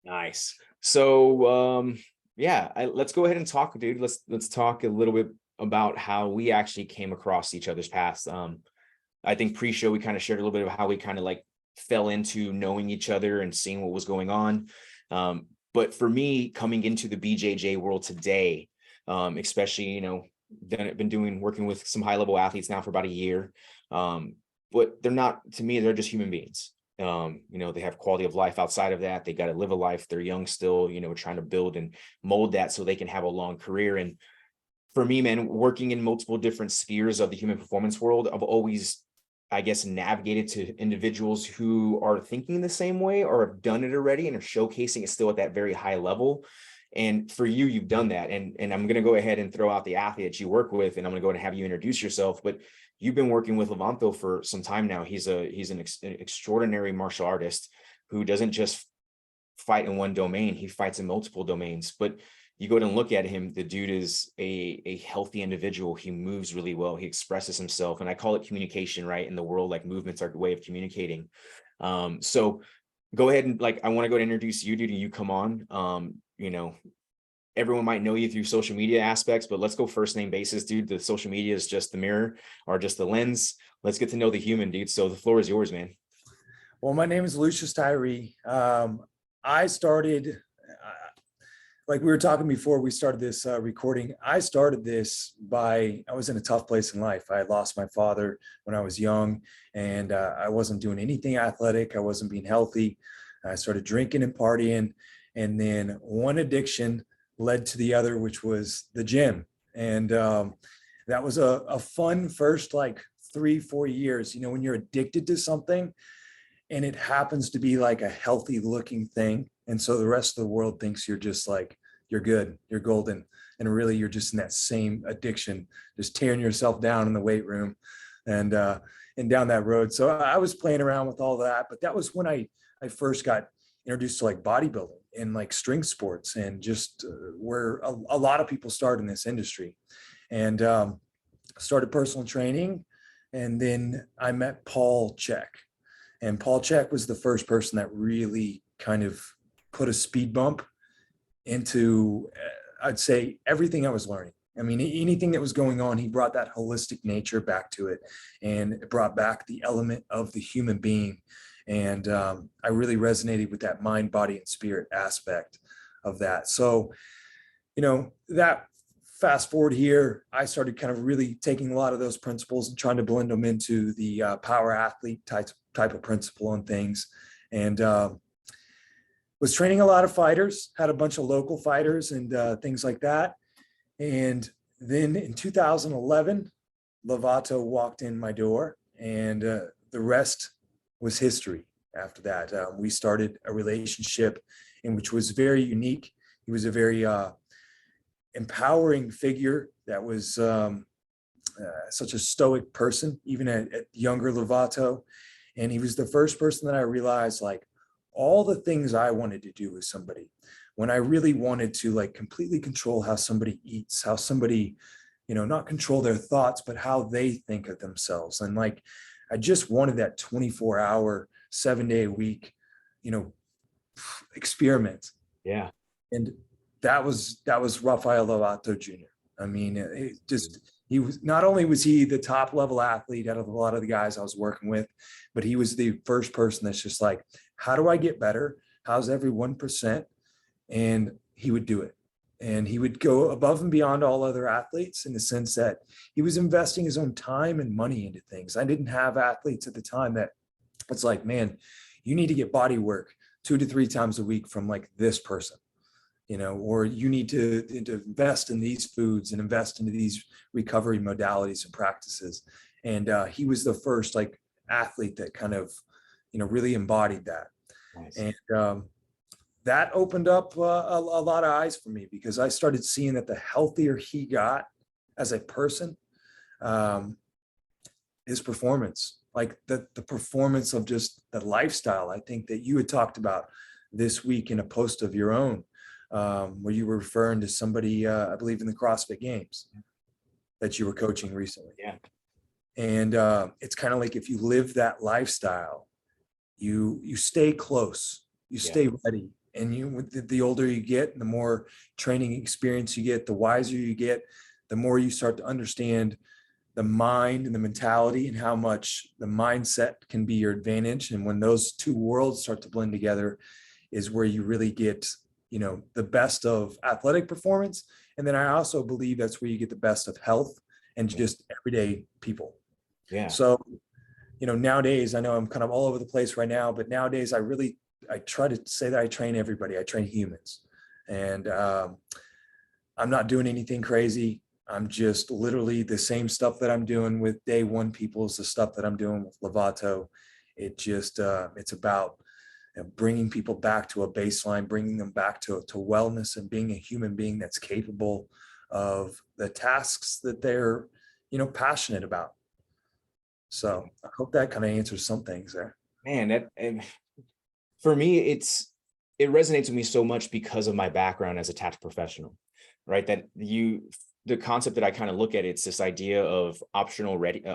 Nice. So, yeah, let's go ahead and talk, dude. Let's talk a little bit about how we actually came across each other's paths. I think pre-show we kind of shared a little bit of how we kind of like fell into knowing each other and seeing what was going on. But for me, coming into the BJJ world today, especially, then I've been working with some high-level athletes now for about a year. But they're not, to me, they're just human beings. They have quality of life outside of that. They got to live a life. They're young still, trying to build and mold that so they can have a long career. And for me, man, working in multiple different spheres of the human performance world, I've always, I guess, navigated to individuals who are thinking the same way or have done it already and are showcasing it still at that very high level. And for you, you've done that. And I'm going to go ahead and throw out the athlete that you work with, and I'm going to go ahead and have you introduce yourself. But you've been working with Lovato for some time now. He's an extraordinary martial artist who doesn't just fight in one domain. He fights in multiple domains. But you go and look at him, the dude is a healthy individual. He moves really well. He expresses himself. And I call it communication, right? In the world, like movements are a way of communicating. So go ahead and I want to go and introduce you, dude, and you come on. Everyone might know you through social media aspects, but let's go first name basis, dude. The social media is just the mirror or just the lens. Let's get to know the human, dude. So the floor is yours, man. Well, my name is Lucius Tirey. I started, like we were talking before we started this recording, I started this I was in a tough place in life. I had lost my father when I was young, and I wasn't doing anything athletic. I wasn't being healthy. I started drinking and partying, and then one addiction led to the other, which was the gym. And that was a fun first 3-4 years, when you're addicted to something and it happens to be like a healthy looking thing. And so the rest of the world thinks you're just you're good, you're golden. And really you're just in that same addiction, just tearing yourself down in the weight room and down that road. So I was playing around with all that, but that was when I first got introduced to bodybuilding and strength sports, and just where a lot of people start in this industry. And started personal training. And then I met Paul Chek. And Paul Chek was the first person that really kind of put a speed bump into, I'd say, everything I was learning. I mean, anything that was going on, he brought that holistic nature back to it, and it brought back the element of the human being. And I really resonated with that mind, body, and spirit aspect of that. So, that fast forward here, I started kind of really taking a lot of those principles and trying to blend them into the power athlete type of principle and things. And was training a lot of fighters, had a bunch of local fighters and things like that. And then in 2011, Lovato walked in my door, and the rest was history. After that, we started a relationship in which was very unique. He was a very empowering figure that was such a stoic person, even at younger Lovato. And he was the first person that I realized all the things I wanted to do with somebody, when I really wanted to completely control how somebody eats, how somebody, not control their thoughts, but how they think of themselves. And I just wanted that 24-hour, 7-day a week, experiment. Yeah. And that was Rafael Lovato Jr. I mean, he was, not only was he the top level athlete out of a lot of the guys I was working with, but he was the first person that's just how do I get better? How's every 1%? And he would do it. And he would go above and beyond all other athletes in the sense that he was investing his own time and money into things. I didn't have athletes at the time that it's man, you need to get body work 2 to 3 times a week from this person, or you need to invest in these foods and invest into these recovery modalities and practices. And he was the first athlete that kind of, really embodied that. Nice. And that opened up a lot of eyes for me, because I started seeing that the healthier he got as a person, his performance, the performance of just the lifestyle, I think that you had talked about this week in a post of your own, where you were referring to somebody, I believe in the CrossFit Games that you were coaching recently. Yeah. And it's kind of if you live that lifestyle, you stay close, you stay ready, And the older you get, the more training experience you get, the wiser you get, the more you start to understand the mind and the mentality and how much the mindset can be your advantage. And when those two worlds start to blend together is where you really get, the best of athletic performance. And then I also believe that's where you get the best of health and just everyday people. Yeah. So, nowadays, I know I'm kind of all over the place right now, but nowadays I try to say that I train everybody. I train humans, and I'm not doing anything crazy. I'm just literally the same stuff that I'm doing with day one people is the stuff that I'm doing with Lovato. It's about bringing people back to a baseline, bringing them back to wellness and being a human being that's capable of the tasks that they're, passionate about. So I hope that kind of answers some things there. Man, and for me, it resonates with me so much because of my background as a tactical professional, right? The concept that I kind of look at, it's this idea of operational readiness.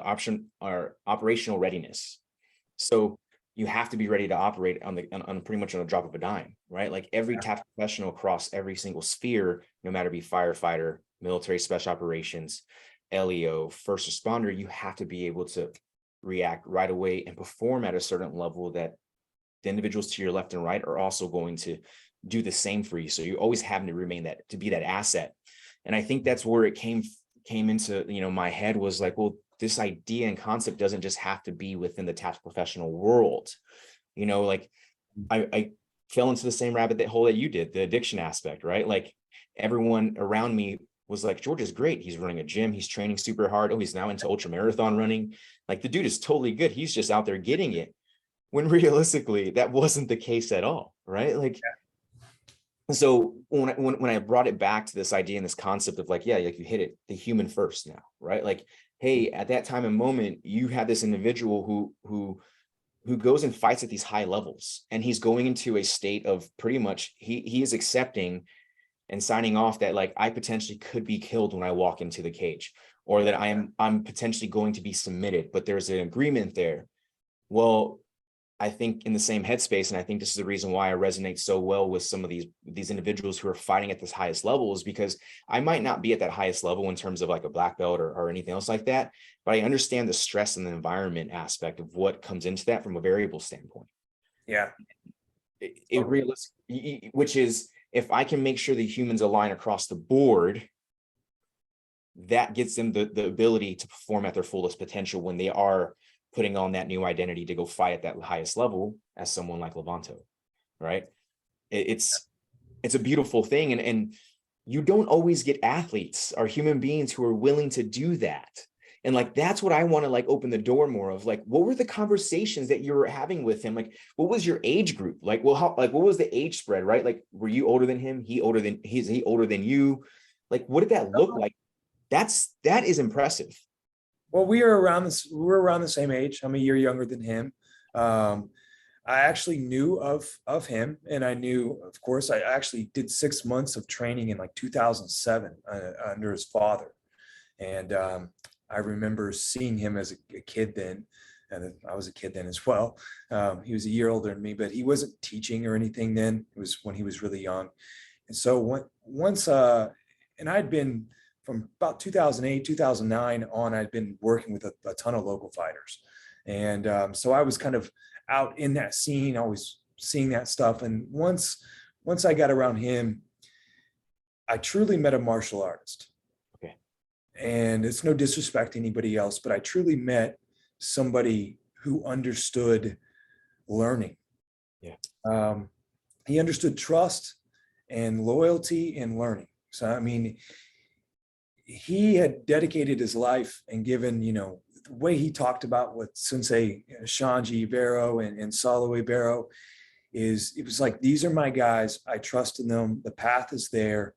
So you have to be ready to operate on pretty much on a drop of a dime, right? Like every tactical professional across every single sphere, no matter be firefighter, military special operations, LEO, first responder, you have to be able to react right away and perform at a certain level that the individuals to your left and right are also going to do the same for you. So you're always having to remain to be that asset. And I think that's where it came into, my head was like, well, this idea and concept doesn't just have to be within the tactical professional world. Like I fell into the same rabbit hole that you did, the addiction aspect, right? Like everyone around me was like, George is great. He's running a gym. He's training super hard. Oh, he's now into ultra marathon running. Like the dude is totally good. He's just out there getting it. When realistically, that wasn't the case at all, right? Like, so when I brought it back to this idea and this concept of like, yeah, like you hit it, the human first now, right? Like, hey, at that time and moment, you had this individual who goes and fights at these high levels, and he's going into a state of pretty much he is accepting and signing off that like I potentially could be killed when I walk into the cage, or that I'm potentially going to be submitted, but there's an agreement there. Well, I think in the same headspace, and I think this is the reason why I resonate so well with some of these individuals who are fighting at this highest level, is because I might not be at that highest level in terms of like a black belt or anything else like that, but I understand the stress and the environment aspect of what comes into that from a variable standpoint. Yeah. Which is, if I can make sure the humans align across the board, that gets them the ability to perform at their fullest potential when they are putting on that new identity to go fight at that highest level as someone like Lovato, right? It's a beautiful thing. And you don't always get athletes or human beings who are willing to do that. And like, that's what I want to like open the door more of, like, what were the conversations that you were having with him? Like, what was your age group? Like, well, what was the age spread, right? Like, were you older than him? He older than you? Like, what did that look like? That is impressive. Well, we were around the same age. I'm a year younger than him. I actually knew of him, and I knew, of course, I actually did 6 months of training in like 2007 under his father. And I remember seeing him as a kid then, and I was a kid then as well. He was a year older than me, but he wasn't teaching or anything then. It was when he was really young. And so and I'd been from about 2008, 2009 on, I'd been working with a ton of local fighters. And so I was kind of out in that scene, always seeing that stuff. And once I got around him, I truly met a martial artist. Okay. And it's no disrespect to anybody else, but I truly met somebody who understood learning. Yeah. He understood trust and loyalty and learning. So, I mean, he had dedicated his life and given, the way he talked about what Sensei Shanji Vero and Soloway Vero is, it was like, these are my guys. I trust in them. The path is there.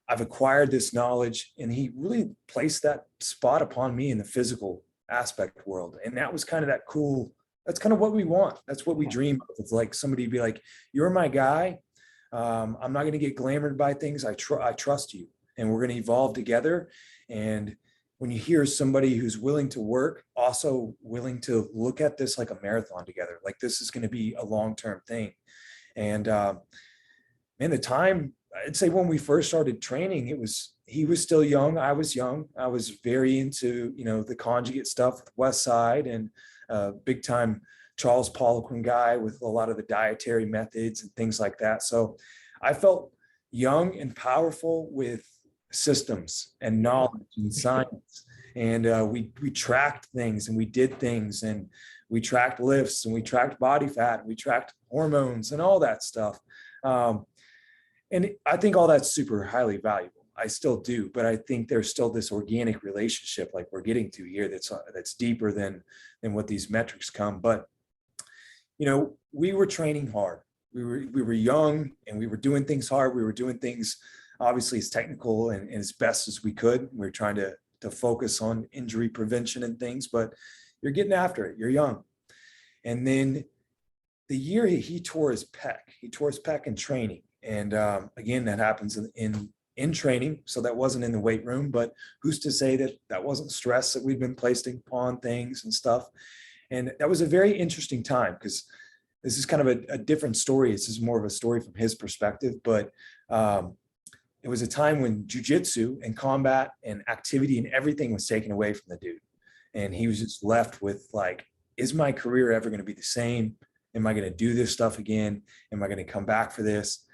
I've acquired this knowledge. And he really placed that spot upon me in the physical aspect world. And that was kind of that cool, that's kind of what we want. That's what we dream of. It's like somebody be like, you're my guy. I'm not going to get glamored by things. I trust you, and we're going to evolve together. And when you hear somebody who's willing to work, also willing to look at this like a marathon together, like this is going to be a long-term thing. And the time, I'd say when we first started training, he was still young. I was young. I was very into, the conjugate stuff with West Side, and big time Charles Poliquin guy with a lot of the dietary methods and things like that. So I felt young and powerful with systems and knowledge and science. And we tracked things, and we did things, and we tracked lifts, and we tracked body fat, and we tracked hormones and all that stuff. And I think all that's super highly valuable. I still do, but I think there's still this organic relationship like we're getting to here that's deeper than what these metrics come. But we were training hard. We were young, and we were doing things hard. We were doing things obviously as technical and as best as we could. We were trying to focus on injury prevention and things, but you're getting after it. You're young. And then the year he tore his pec in training. And again, that happens in training. So that wasn't in the weight room, but who's to say that wasn't stress that we've been placing upon things and stuff. And that was a very interesting time, because this is kind of a different story. This is more of a story from his perspective, but it was a time when jujitsu and combat and activity and everything was taken away from the dude. And he was just left with like, is my career ever going to be the same? Am I going to do this stuff again? Am I going to come back for this?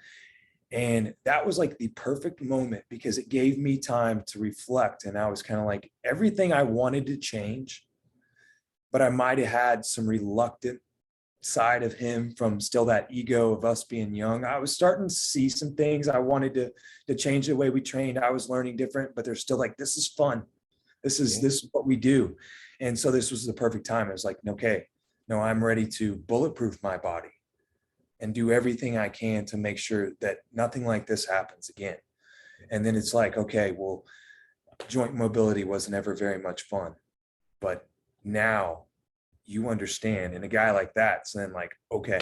And that was like the perfect moment, because it gave me time to reflect. And I was kind of like, everything I wanted to change, but I might have had some reluctant side of him from still that ego of us being young. I was starting to see some things. I wanted to change the way we trained. I was learning different, but there's still like, this is fun. This is what we do. And so this was the perfect time. I was like, okay, no, I'm ready to bulletproof my body and do everything I can to make sure that nothing like this happens again. And then it's like, okay, well, joint mobility wasn't ever very much fun, but now you understand. And a guy like that, so then like, okay,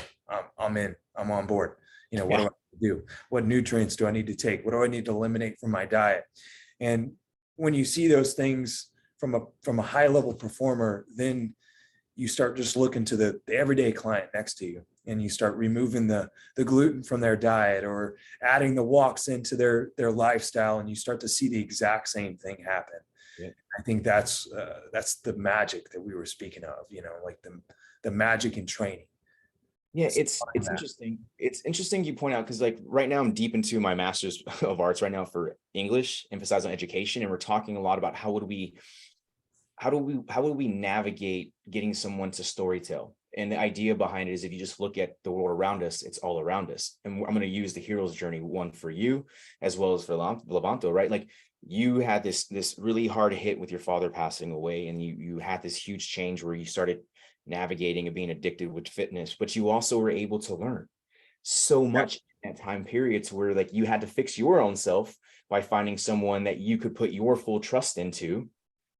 I'm in, I'm on board. What do I do? What nutrients do I need to take? What do I need to eliminate from my diet? And when you see those things from a high level performer, then you start just looking to the everyday client next to you, and you start removing the gluten from their diet or adding the walks into their lifestyle, and you start to see the exact same thing happen. Yeah. I think that's the magic that we were speaking of, like the magic in training. Yeah, it's interesting. It's interesting you point out, because like right now I'm deep into my master's of arts right now for English, emphasizing education, and we're talking a lot about how would we navigate getting someone to storytell. And the idea behind it is, if you just look at the world around us, it's all around us. And I'm going to use the hero's journey one for you as well as for Lovato, right? Like, you had this really hard hit with your father passing away, and you had this huge change where you started navigating and being addicted with fitness, but you also were able to learn so much in that time period, to where like you had to fix your own self by finding someone that you could put your full trust into.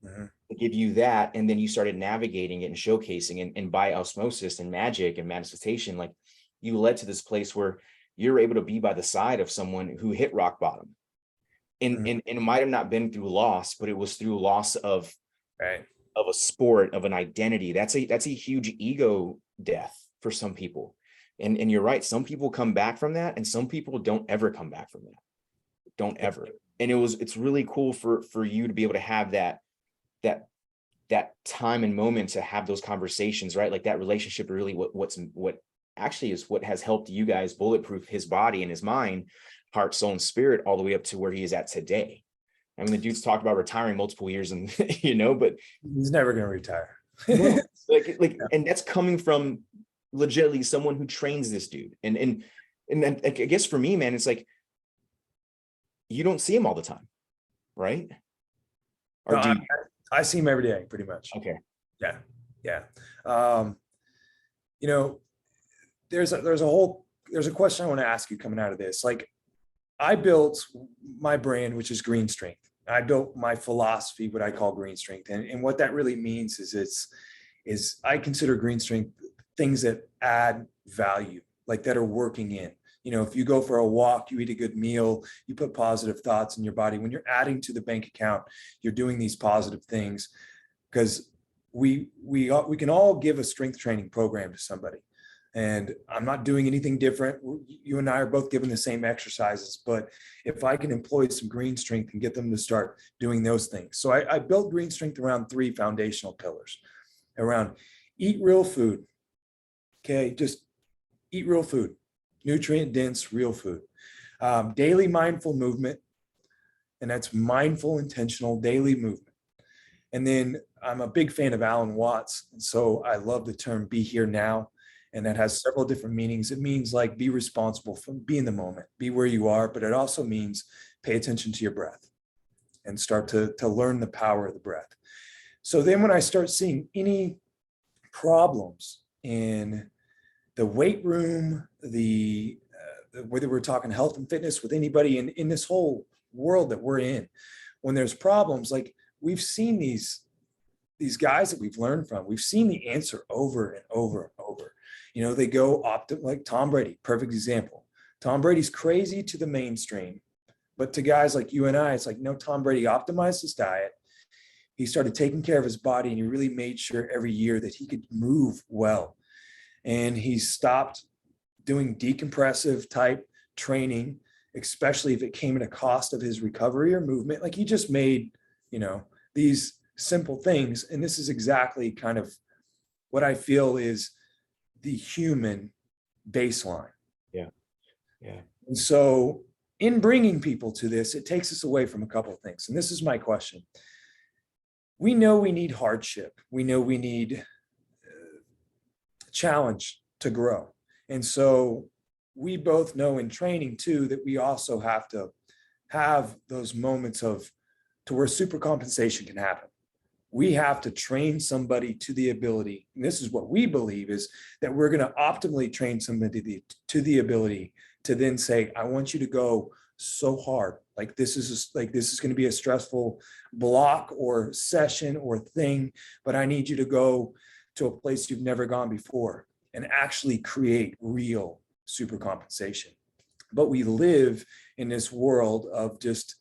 Mm-hmm. To give you that, and then you started navigating it and showcasing, and by osmosis and magic and manifestation, like, you led to this place where you're able to be by the side of someone who hit rock bottom, and it might have not been through loss, but it was through loss of a sport, of an identity. That's a huge ego death for some people, and you're right, some people come back from that, and some people don't ever come back from that, don't ever. And it's really cool for you to be able to have that time and moment to have those conversations, right? Like, that relationship really what actually is what has helped you guys bulletproof his body and his mind, heart, soul, and spirit, all the way up to where he is at today. I mean, the dude's talked about retiring multiple years, and but he's never going to retire. And that's coming from legitimately someone who trains this dude. And then I guess for me, man, it's like, you don't see him all the time, right? Or do you? I see him every day, pretty much. Okay. Yeah. There's a question I want to ask you coming out of this. Like, I built my brand, which is Green Strength. I built my philosophy, what I call Green Strength. And what that really means is I consider Green Strength things that add value, like that are working in. If you go for a walk, you eat a good meal, you put positive thoughts in your body. When you're adding to the bank account, you're doing these positive things, because we can all give a strength training program to somebody. And I'm not doing anything different. You and I are both given the same exercises, but if I can employ some green strength and get them to start doing those things. So I built green strength around 3 foundational pillars, around eat real food. Okay, just eat real food, nutrient dense, real food. Daily mindful movement, and that's mindful, intentional daily movement. And then I'm a big fan of Alan Watts, and so I love the term "be here now," and that has several different meanings. It means like be responsible for, be in the moment, be where you are, but it also means pay attention to your breath and start to learn the power of the breath. So then when I start seeing any problems in the weight room, whether we're talking health and fitness with anybody in this whole world that we're in, when there's problems, like we've seen these guys that we've learned from, we've seen the answer over and over and over. You know, they go like Tom Brady, perfect example. Tom Brady's crazy to the mainstream, but to guys like you and I, it's like, no, Tom Brady optimized his diet. He started taking care of his body, and he really made sure every year that he could move well. And he stopped doing decompressive type training, especially if it came at a cost of his recovery or movement. Like he just made, you know, these simple things. And this is exactly kind of what I feel is the human baseline. Yeah. Yeah. And so in bringing people to this, it takes us away from a couple of things. And this is my question. We know we need hardship. We know we need challenge to grow. And so we both know in training too, that we also have to have those moments to where super compensation can happen. We have to train somebody to the ability, and this is what we believe, is that we're going to optimally train somebody to the ability to then say, I want you to go so hard. Like this is going to be a stressful block or session or thing, but I need you to go to a place you've never gone before and actually create real super compensation. But we live in this world of just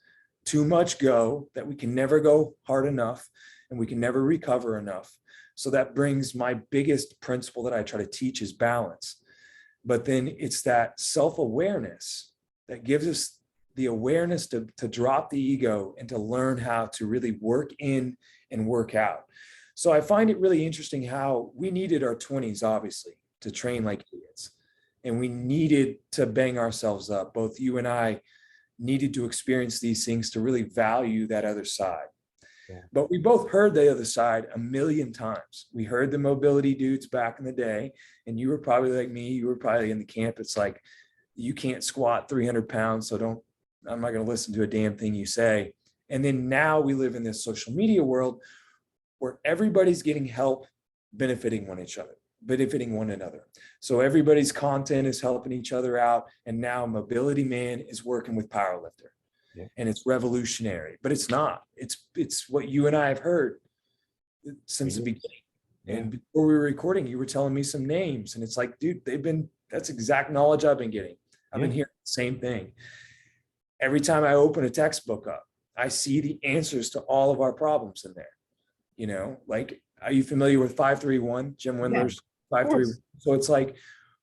too much go, that we can never go hard enough and we can never recover enough. So that brings my biggest principle that I try to teach is balance. But then it's that self-awareness that gives us the awareness to drop the ego and to learn how to really work in and work out. So I find it really interesting how we needed our 20s, obviously, to train like idiots. And we needed to bang ourselves up. Both you and I needed to experience these things to really value that other side. Yeah. But we both heard the other side a million times. We heard the mobility dudes back in the day, and you were probably like me. You were probably in the camp. It's like, you can't squat 300 pounds, so I'm not going to listen to a damn thing you say. And then now we live in this social media world where everybody's getting help, benefiting one another. So everybody's content is helping each other out. And now Mobility Man is working with Powerlifter. Yeah. And it's revolutionary, but it's not. It's what you and I have heard since the beginning. Yeah. And before we were recording, you were telling me some names, and it's like, dude, that's exact knowledge I've been getting. I've been hearing the same thing. Every time I open a textbook up, I see the answers to all of our problems in there. You know, like, are you familiar with 531, Jim Wendler's 531? So it's like,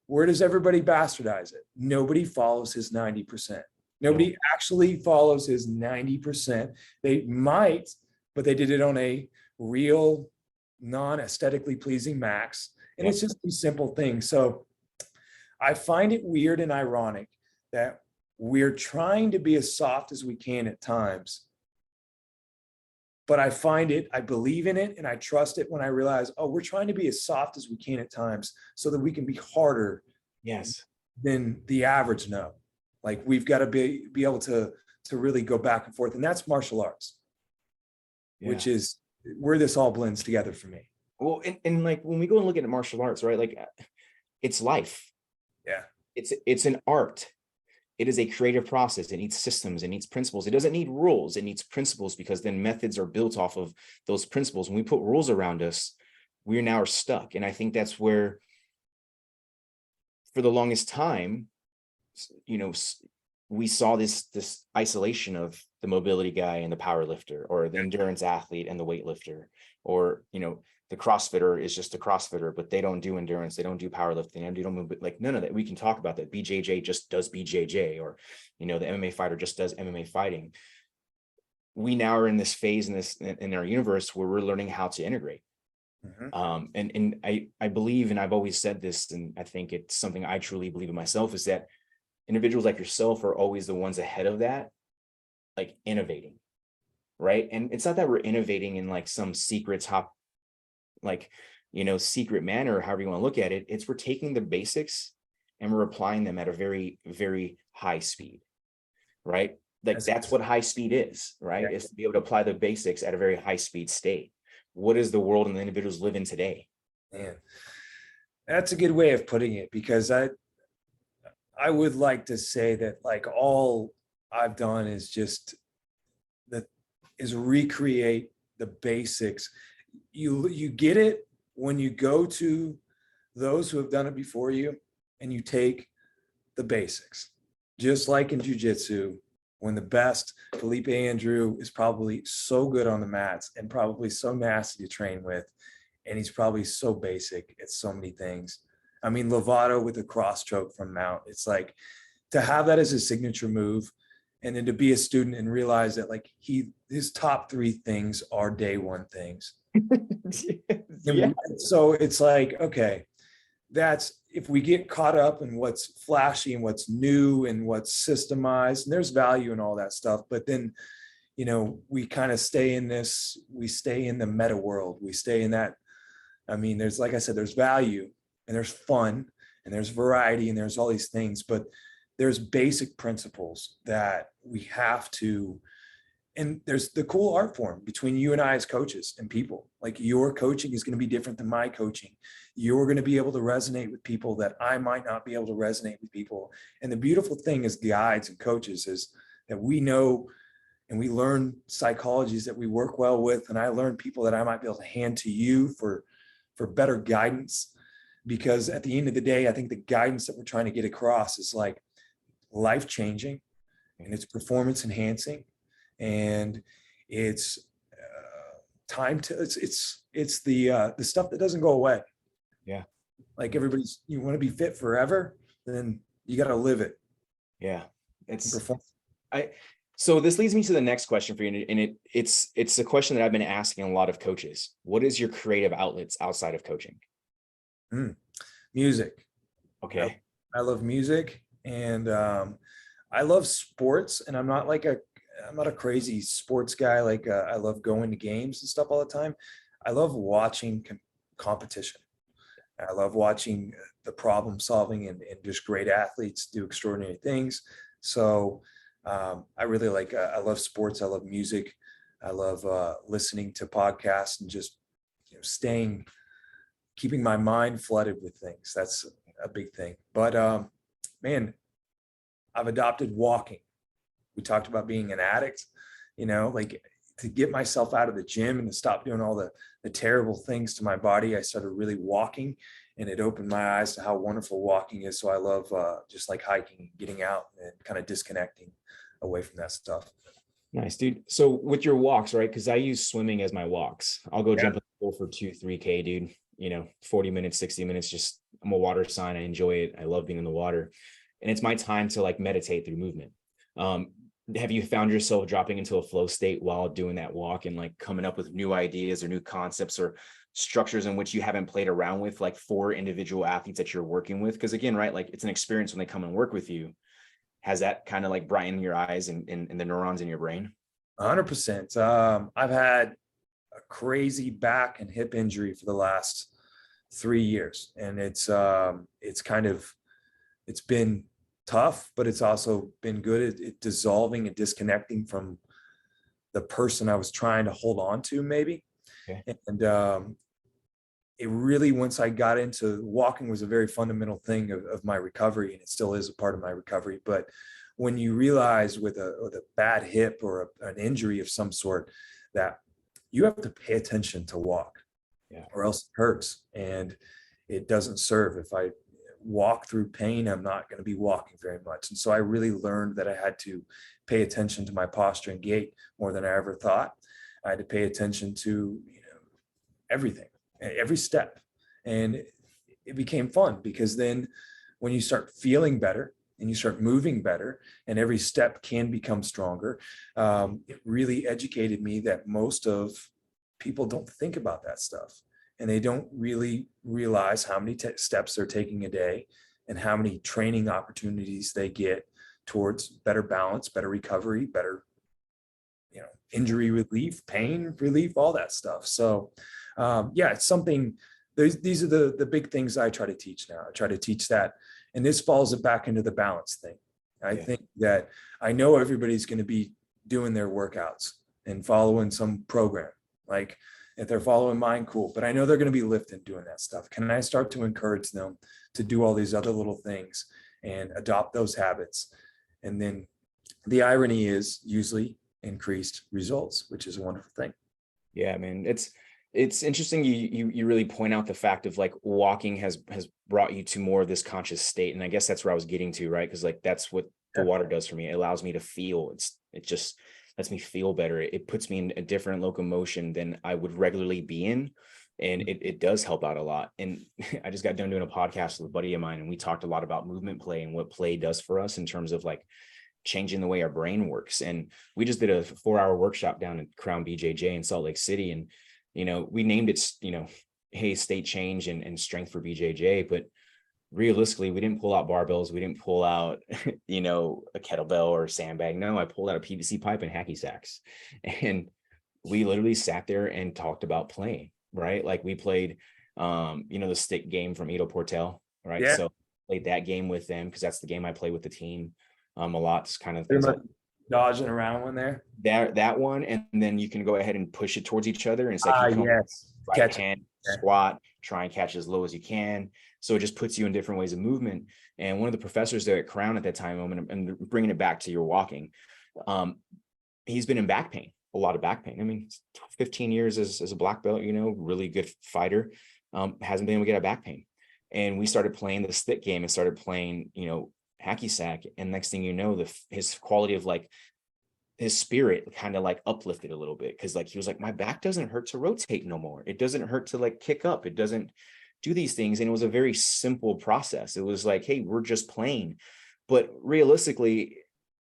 where does everybody bastardize it? Nobody follows his 90%. Nobody actually follows his 90%. They might, but they did it on a real, non-aesthetically pleasing max. And it's just these simple things. So I find it weird and ironic that we're trying to be as soft as we can at times. But I believe in it and I trust it when I realize, oh, we're trying to be as soft as we can at times so that we can be harder than the average no. Like we've got to be able to really go back and forth. And that's martial arts, which is where this all blends together for me. Well, and like when we go and look at martial arts, right? Like it's life. Yeah. It's an art. It is a creative process. It needs systems. It needs principles. It doesn't need rules. It needs principles, because then methods are built off of those principles. When we put rules around us, we now are stuck. And I think that's where, for the longest time, you know, we saw this isolation of the mobility guy and the power lifter, or the endurance athlete and the weightlifter, or, you know, the CrossFitter is just a CrossFitter, but they don't do endurance, they don't do powerlifting, they don't move, like none of that. We can talk about that. BJJ just does BJJ, or, the MMA fighter just does MMA fighting. We now are in this phase in our universe where we're learning how to integrate. And I believe, and I've always said this, and I think it's something I truly believe in myself, is that individuals like yourself are always the ones ahead of that, like innovating, right? And it's not that we're innovating in like some secret top, like, secret manner, or however you want to look at it. It's we're taking the basics and we're applying them at a very, very high speed, right? Like that's what high speed is, right? Yeah. Is to be able to apply the basics at a very high speed state. What is the world and the individuals live in today? Man, that's a good way of putting it, because I would like to say that like all I've done is recreate the basics. You get it when you go to those who have done it before you and you take the basics. Just like in jiu-jitsu, when the best, Felipe Andrew, is probably so good on the mats and probably so nasty to train with, and he's probably so basic at so many things. I mean, Lovato with a cross choke from mount, it's like to have that as a signature move, and then to be a student and realize that like his top 3 things are day 1 things. Yeah. So it's like, okay, that's if we get caught up in what's flashy and what's new and what's systemized, and there's value in all that stuff, but then we kind of stay in the meta world, we stay in that. I mean, there's, like I said, there's value and there's fun and there's variety and there's all these things, but there's basic principles that we have to. And there's the cool art form between you and I as coaches and people. Like your coaching is going to be different than my coaching. You're going to be able to resonate with people that I might not be able to resonate with people. And the beautiful thing as guides and coaches is that we know and we learn psychologies that we work well with. And I learn people that I might be able to hand to you for better guidance. Because at the end of the day, I think the guidance that we're trying to get across is like life-changing and it's performance enhancing. And it's it's the stuff that doesn't go away. Yeah. Like you want to be fit forever, then you got to live it. Yeah. So this leads me to the next question for you. And it's a question that I've been asking a lot of coaches. What is your creative outlets outside of coaching? Music. Okay. I love music, and I love sports, and I'm not a crazy sports guy. Like I love going to games and stuff all the time. I love watching competition. I love watching the problem solving and just great athletes do extraordinary things. So I really I love sports. I love music. I love listening to podcasts and just keeping my mind flooded with things. That's a big thing. But man, I've adopted walking. We talked about being an addict, like to get myself out of the gym and to stop doing all the terrible things to my body. I started really walking, and it opened my eyes to how wonderful walking is. So I love just like hiking, getting out and kind of disconnecting away from that stuff. Nice, dude. So with your walks, right? Because I use swimming as my walks. I'll go jump in the pool for 2-3K, dude. 40 minutes, 60 minutes. I'm a water sign. I enjoy it. I love being in the water. And it's my time to like meditate through movement. Have you found yourself dropping into a flow state while doing that walk and like coming up with new ideas or new concepts or structures in which you haven't played around with, like for individual athletes that you're working with? Because again, right, like it's an experience when they come and work with you. Has that kind of like brightened your eyes and the neurons in your brain? 100%. I've had a crazy back and hip injury for the last 3 years, and it's been tough, but it's also been good at dissolving and disconnecting from the person I was trying to hold on to, maybe. Okay. And it really, once I got into walking, was a very fundamental thing of my recovery, and it still is a part of my recovery. But when you realize with a bad hip or an injury of some sort that you have to pay attention to walk, or else it hurts and it doesn't serve. If I walk through pain, I'm not going to be walking very much. And so I really learned that I had to pay attention to my posture and gait more than I ever thought. I had to pay attention to everything. every step. And it became fun because then when you start feeling better and you start moving better and every step can become stronger, it really educated me that most of people don't think about that stuff, and they don't really realize how many steps they're taking a day and how many training opportunities they get towards better balance, better recovery, better, injury relief, pain relief, all that stuff. So yeah, it's something, these are the big things I try to teach now. I try to teach that, and this falls back into the balance thing. I think that I know everybody's going to be doing their workouts and following some program. Like if they're following mine, cool. But I know they're going to be lifting, doing that stuff. Can I start to encourage them to do all these other little things and adopt those habits? And then the irony is usually increased results, which is a wonderful thing. Yeah, man. It's interesting. You really point out the fact of like walking has brought you to more of this conscious state. And I guess that's where I was getting to, right? Because like that's what the water does for me. It allows me to feel. It just lets me feel better. It puts me in a different locomotion than I would regularly be in. And it does help out a lot. And I just got done doing a podcast with a buddy of mine, and we talked a lot about movement play and what play does for us in terms of like changing the way our brain works. And we just did a 4-hour workshop down at Crown BJJ in Salt Lake City. And, we named it, hey, state change and strength for BJJ. But realistically, we didn't pull out barbells. We didn't pull out, a kettlebell or a sandbag. No, I pulled out a PVC pipe and hacky sacks. And we literally sat there and talked about playing, right? Like we played, the stick game from Edo Portel, right? Yeah. So played that game with them because that's the game I play with the team a lot. It's kind of dodging around one there. That one, and then you can go ahead and push it towards each other, and it's like you can right hand, squat, try and catch as low as you can. So it just puts you in different ways of movement. And one of the professors there at Crown at that time, and bringing it back to your walking, he's been in back pain, a lot of back pain. I mean, 15 years as a black belt, really good fighter, hasn't been able to get a back pain. And we started playing the stick game and started playing, hacky sack, and next thing you know, his quality of like his spirit kind of like uplifted a little bit, because like he was like, my back doesn't hurt to rotate no more. It doesn't hurt to like kick up. It doesn't do these things. And it was a very simple process. It was like, hey, we're just playing. But realistically,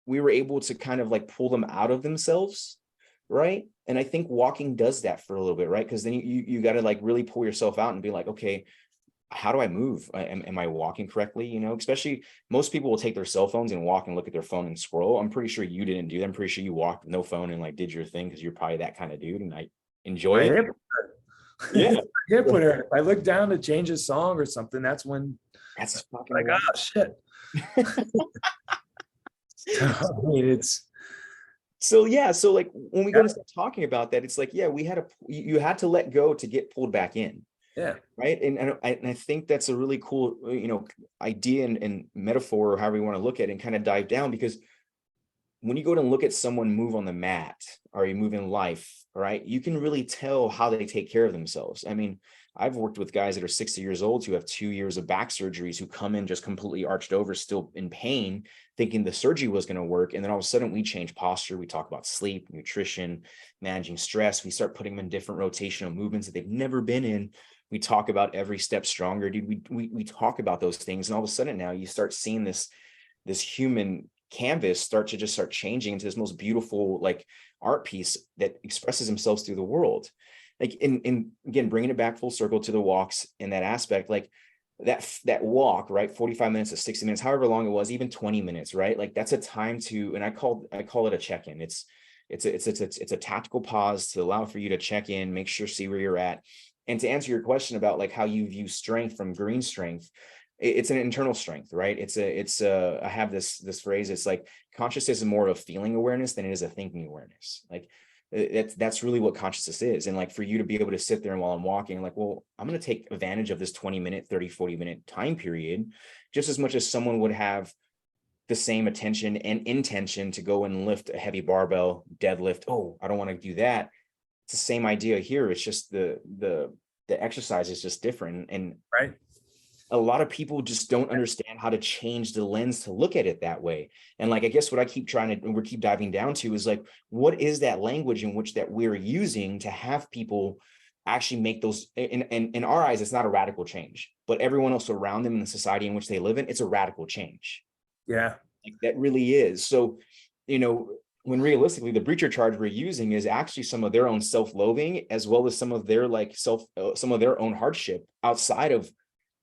we were able to kind of like pull them out of themselves, right? And I think walking does that for a little bit, right? Because then you got to like really pull yourself out and be like, okay, how do I move? Am I walking correctly? Especially most people will take their cell phones and walk and look at their phone and scroll. I'm pretty sure you didn't do that. I'm pretty sure you walked with no phone and like did your thing because you're probably that kind of dude, and I enjoy it. Yeah. Hip hurt. If I look down to change a song or something, that's when that's fucking like, oh shit. So like when we go to start talking about that, it's like, yeah, you had to let go to get pulled back in. Yeah. Right. And I think that's a really cool, idea and metaphor, or however you want to look at it, and kind of dive down, because when you go and look at someone move on the mat, or you move in life, right, you can really tell how they take care of themselves. I mean, I've worked with guys that are 60 years old who have 2 years of back surgeries, who come in just completely arched over, still in pain, thinking the surgery was going to work. And then all of a sudden we change posture. We talk about sleep, nutrition, managing stress. We start putting them in different rotational movements that they've never been in. We talk about every step stronger, dude. We talk about those things. And all of a sudden now you start seeing this human canvas start changing into this most beautiful, like, art piece that expresses themselves through the world. Like, in again, bringing it back full circle to the walks in that aspect, like that walk, right? 45 minutes to 60 minutes, however long it was, even 20 minutes, right? Like that's a time to, and I call it a check-in. It's a tactical pause to allow for you to check in, make sure, see where you're at. And to answer your question about like how you view strength from green strength, it's an internal strength, right? I have this phrase. It's like consciousness is more of a feeling awareness than it is a thinking awareness. Like that's really what consciousness is. And like for you to be able to sit there and while I'm walking, like, well, I'm going to take advantage of this 20-minute, 30, 40-minute time period, just as much as someone would have the same attention and intention to go and lift a heavy barbell, deadlift. Oh, I don't want to do that. It's the same idea here. It's just the exercise is just different. And right. A lot of people just don't understand how to change the lens to look at it that way. And like, I guess what I keep we keep diving down to is like, what is that language in which that we're using to have people actually make those, in our eyes, it's not a radical change, but everyone else around them in the society in which they live in, it's a radical change. Yeah. Like that really is. So, when realistically the breacher charge we're using is actually some of their own self-loathing, as well as some of their some of their own hardship outside of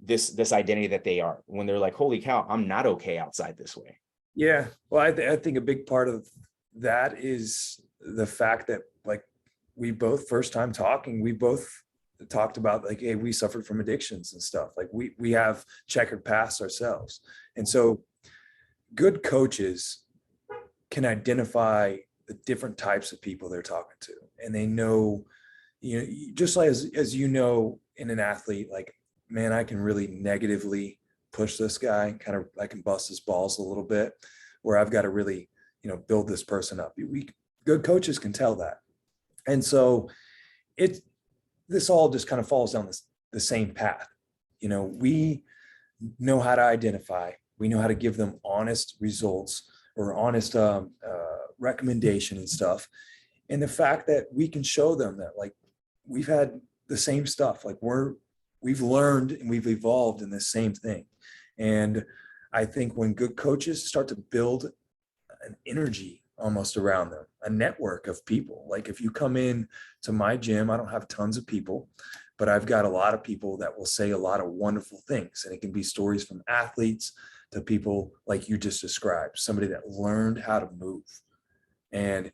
this identity that they are, when they're like, holy cow, I'm not okay outside this way. Yeah. Well, I think a big part of that is the fact that, like, we both, first time talking, we both talked about, like, hey, we suffered from addictions and stuff. Like we have checkered past ourselves. And so good coaches can identify the different types of people they're talking to. And they know, just like as in an athlete, like, man, I can really negatively push this guy, I can bust his balls a little bit, where I've got to really, build this person up. Good coaches can tell that. And so this all just kind of falls down the same path. We know how to identify, we know how to give them honest results or honest recommendation and stuff. And the fact that we can show them that, like, we've had the same stuff, like we've learned and we've evolved in the same thing. And I think when good coaches start to build an energy almost around them, a network of people. Like, if you come in to my gym, I don't have tons of people, but I've got a lot of people that will say a lot of wonderful things. And it can be stories from athletes to people like you just described, somebody that learned how to move. And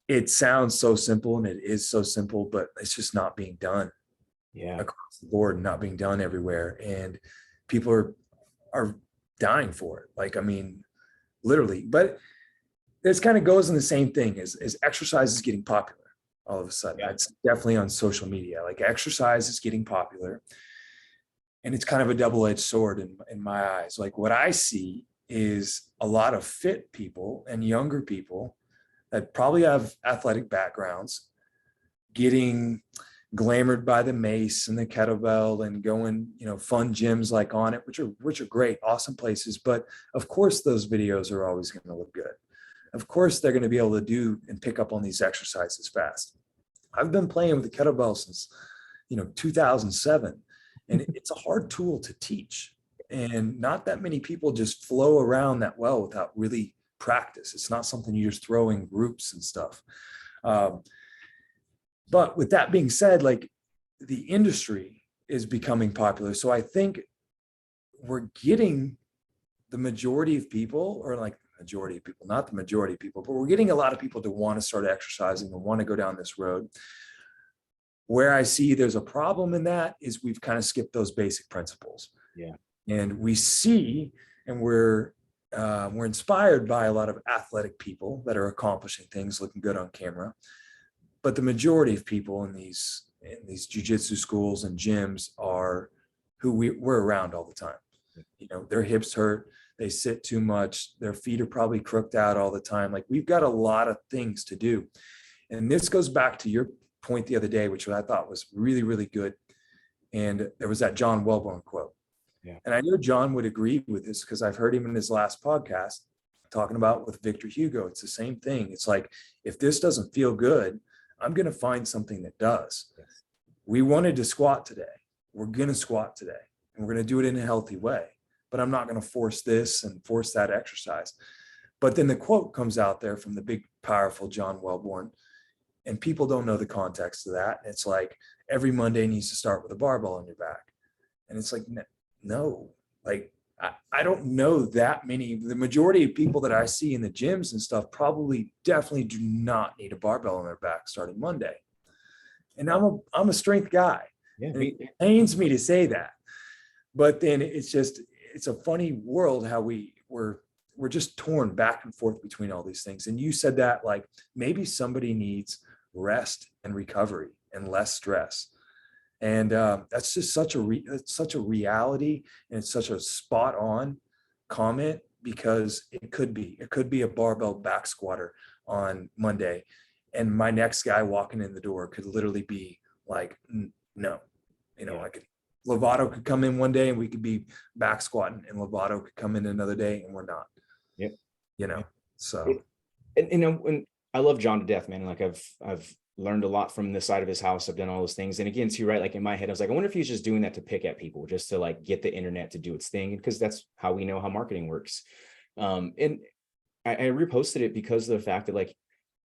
it sounds so simple, and it is so simple, but it's just not being done across the board, not being done everywhere. And people are dying for it. Like, I mean, literally. But this kind of goes in the same thing as exercise is getting popular all of a sudden. Yeah. It's definitely on social media. Like, exercise is getting popular, and it's kind of a double-edged sword in my eyes. Like, what I see is a lot of fit people and younger people that probably have athletic backgrounds getting glamored by the mace and the kettlebell and going, fun gyms like On It, which are great, awesome places. But of course, those videos are always going to look good. Of course, they're going to be able to do and pick up on these exercises fast. I've been playing with the kettlebell since, 2007, and it's a hard tool to teach. And not that many people just flow around that well without really practice. It's not something you just throw in groups and stuff. But with that being said, like, the industry is becoming popular. So I think we're getting the majority of people, or like majority of people, not the majority of people, but we're getting a lot of people to want to start exercising and want to go down this road. Where I see there's a problem in that is we've kind of skipped those basic principles. Yeah. And we see, and we're inspired by a lot of athletic people that are accomplishing things, looking good on camera. But the majority of people in these jiu-jitsu schools and gyms are who we're around all the time. Their hips hurt, they sit too much, their feet are probably crooked out all the time. Like, we've got a lot of things to do. And this goes back to your point the other day, which I thought was really, really good. And there was that John Wellborn quote. Yeah. And I know John would agree with this, because I've heard him in his last podcast talking about with Victor Hugo. It's the same thing. It's like, if this doesn't feel good, I'm going to find something that does. Yes. We wanted to squat today. We're going to squat today, and we're going to do it in a healthy way, but I'm not going to force this and force that exercise. But then the quote comes out there from the big, powerful John Wellborn, and people don't know the context of that. It's like, every Monday needs to start with a barbell on your back. And it's like, no, like, I don't know that many. The majority of people that I see in the gyms and stuff probably definitely do not need a barbell on their back starting Monday. And I'm a strength guy. Yeah. And it pains me to say that. But then it's a funny world how we're just torn back and forth between all these things. And you said that, like, maybe somebody needs rest and recovery and less stress. And that's just such a reality, and it's such a spot on comment, because it could be a barbell back squatter on Monday, and my next guy walking in the door could literally be like, no, Lovato could come in one day and we could be back squatting, and Lovato could come in another day and we're not. Yep. So. And I love John to death, man. Like, I've learned a lot from the side of his house. I've done all those things. And again, too, right? Like in my head, I was like, I wonder if he's just doing that to pick at people, just to like get the internet to do its thing. Because that's how we know how marketing works. And I reposted it because of the fact that like,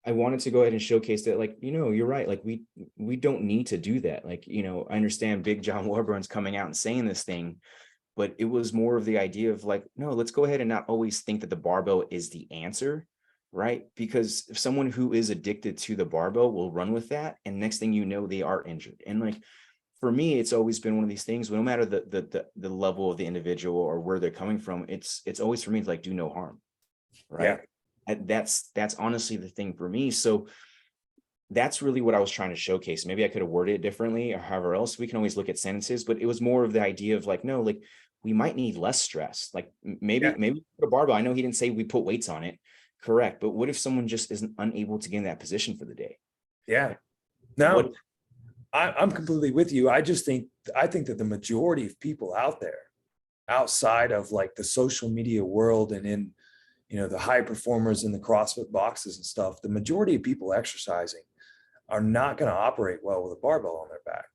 I wanted to go ahead and showcase that, like, you're right. Like we don't need to do that. Like, I understand Big John Warburton's coming out and saying this thing, but it was more of the idea of like, no, let's go ahead and not always think that the barbell is the answer, right? Because if someone who is addicted to the barbell will run with that, and next thing you know, they are injured. And like, for me, it's always been one of these things, no matter the level of the individual or where they're coming from, it's always for me like, do no harm, right? And that's honestly the thing for me. So that's really what I was trying to showcase. Maybe I could have worded it differently or however else. We can always look at sentences, but it was more of the idea of like, no, like we might need less stress. Like maybe put a barbell. I know he didn't say we put weights on it, correct? But what if someone just isn't unable to get in that position for the day? Yeah. No, I'm completely with you. I think that the majority of people out there, outside of like the social media world and in, the high performers in the CrossFit boxes and stuff, the majority of people exercising are not going to operate well with a barbell on their back.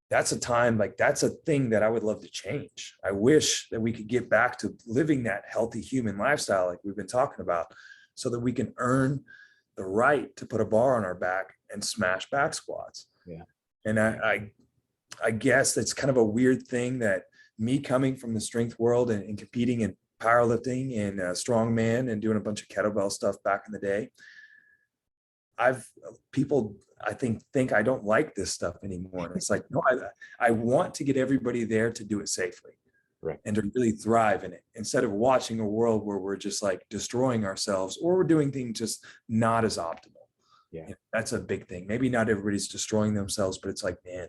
That's a thing that I would love to change. I wish that we could get back to living that healthy human lifestyle like we've been talking about, so that we can earn the right to put a bar on our back and smash back squats. Yeah. And I guess it's kind of a weird thing that me coming from the strength world and competing in powerlifting and strongman and doing a bunch of kettlebell stuff back in the day, people I think I don't like this stuff anymore. And it's like, no, I want to get everybody there to do it safely, right, and to really thrive in it, instead of watching a world where we're just like destroying ourselves, or we're doing things just not as optimal. Yeah. That's a big thing. Maybe not everybody's destroying themselves, but it's like, man,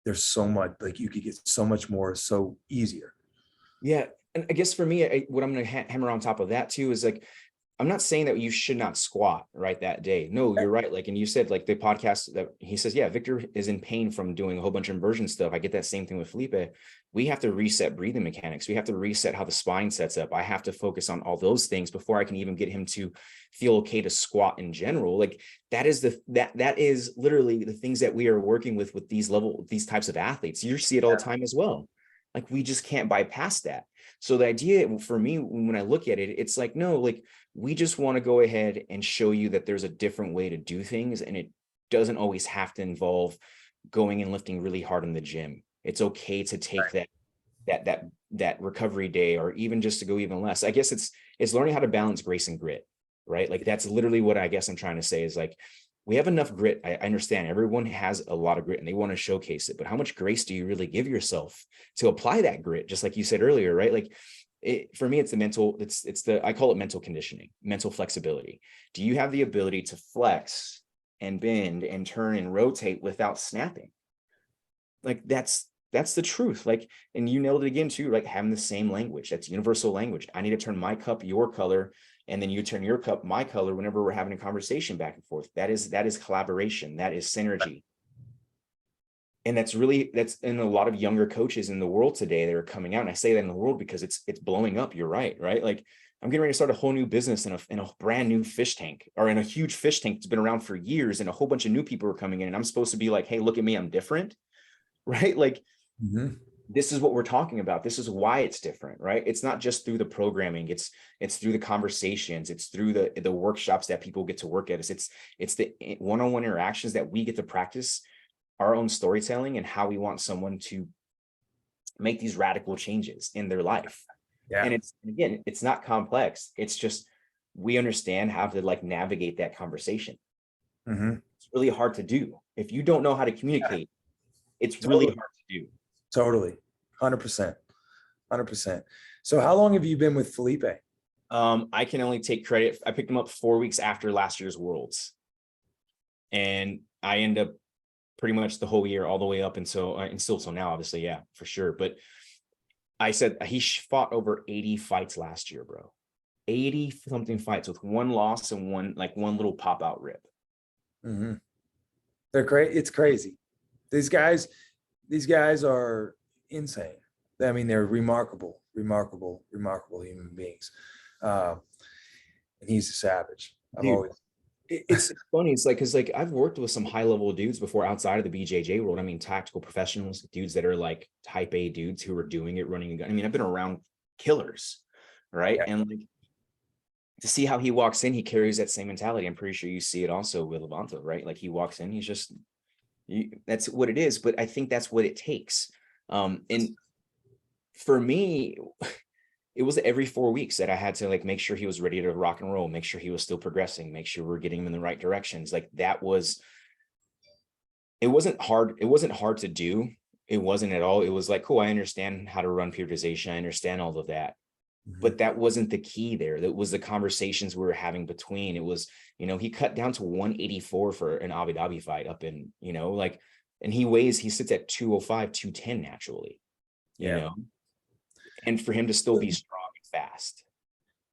there's so much, like you could get so much more, so easier. Yeah. And I guess for me, what I'm going to hammer on top of that too is like, I'm not saying that you should not squat right that day. No, you're right. Like, and you said like the podcast that he says, yeah, Victor is in pain from doing a whole bunch of inversion stuff. I get that same thing with Felipe. We have to reset breathing mechanics. We have to reset how the spine sets up. I have to focus on all those things before I can even get him to feel okay to squat in general. Like that is that is literally the things that we are working with these types of athletes. You see it all the time as well. Like we just can't bypass that. So the idea for me, when I look at it, it's like, no, like we just want to go ahead and show you that there's a different way to do things. And it doesn't always have to involve going and lifting really hard in the gym. It's okay to take that recovery day, or even just to go even less. I guess it's learning how to balance grace and grit, right? Like that's literally what I guess I'm trying to say is like, we have enough grit. I understand everyone has a lot of grit and they want to showcase it, but how much grace do you really give yourself to apply that grit? Just like you said earlier, right? Like for me, it's the mental, I call it mental conditioning, mental flexibility. Do you have the ability to flex and bend and turn and rotate without snapping? Like that's the truth. Like, and you nailed it again too, like having the same language. That's universal language. I need to turn my cup your color, and then you turn your cup my color whenever we're having a conversation back and forth. That is collaboration. That is synergy. And that's in a lot of younger coaches in the world today that are coming out. And I say that in the world because it's blowing up. You're right. Like I'm getting ready to start a whole new business in a brand new fish tank, or in a huge fish tank that's been around for years. And a whole bunch of new people are coming in, and I'm supposed to be like, hey, look at me, I'm different. Right. Like, this is what we're talking about. This is why it's different, right? It's not just through the programming. It's through the conversations. It's through the workshops that people get to work at. It's the one-on-one interactions that we get to practice our own storytelling and how we want someone to make these radical changes in their life. Yeah. And it's not complex. It's just, we understand how to like navigate that conversation. It's really hard to do. If you don't know how to communicate, it's really hard to do. Totally. 100%. So how long have you been with Felipe? I can only take credit. I picked him up 4 weeks after last year's Worlds. And I end up pretty much the whole year, all the way up until, and still till now, obviously. Yeah, for sure. But I said he fought over 80 fights last year, bro. 80 something fights with one loss and one little pop out rib. They're great. It's crazy. These guys are insane. I mean, they're remarkable human beings. And he's a savage. It's funny. It's like, cause like I've worked with some high level dudes before outside of the BJJ world. I mean, tactical professionals, dudes that are like type A dudes who are doing it, running a gun. I mean, I've been around killers, right? Yeah. And like to see how he walks in, he carries that same mentality. I'm pretty sure you see it also with Lovato, right? Like he walks in, he's just, that's what it is. But I think that's what it takes. And for me, it was every 4 weeks that I had to like make sure he was ready to rock and roll, make sure he was still progressing, make sure we're getting him in the right directions. Like that was, it wasn't hard. It wasn't hard to do. It wasn't at all. It was like, cool, I understand how to run periodization. I understand all of that. But that wasn't the key there. That was the conversations we were having between. It was, he cut down to 184 for an Abu Dhabi fight up in, like, and he sits at 205, 210 naturally, Yeah. and for him to still be strong and fast.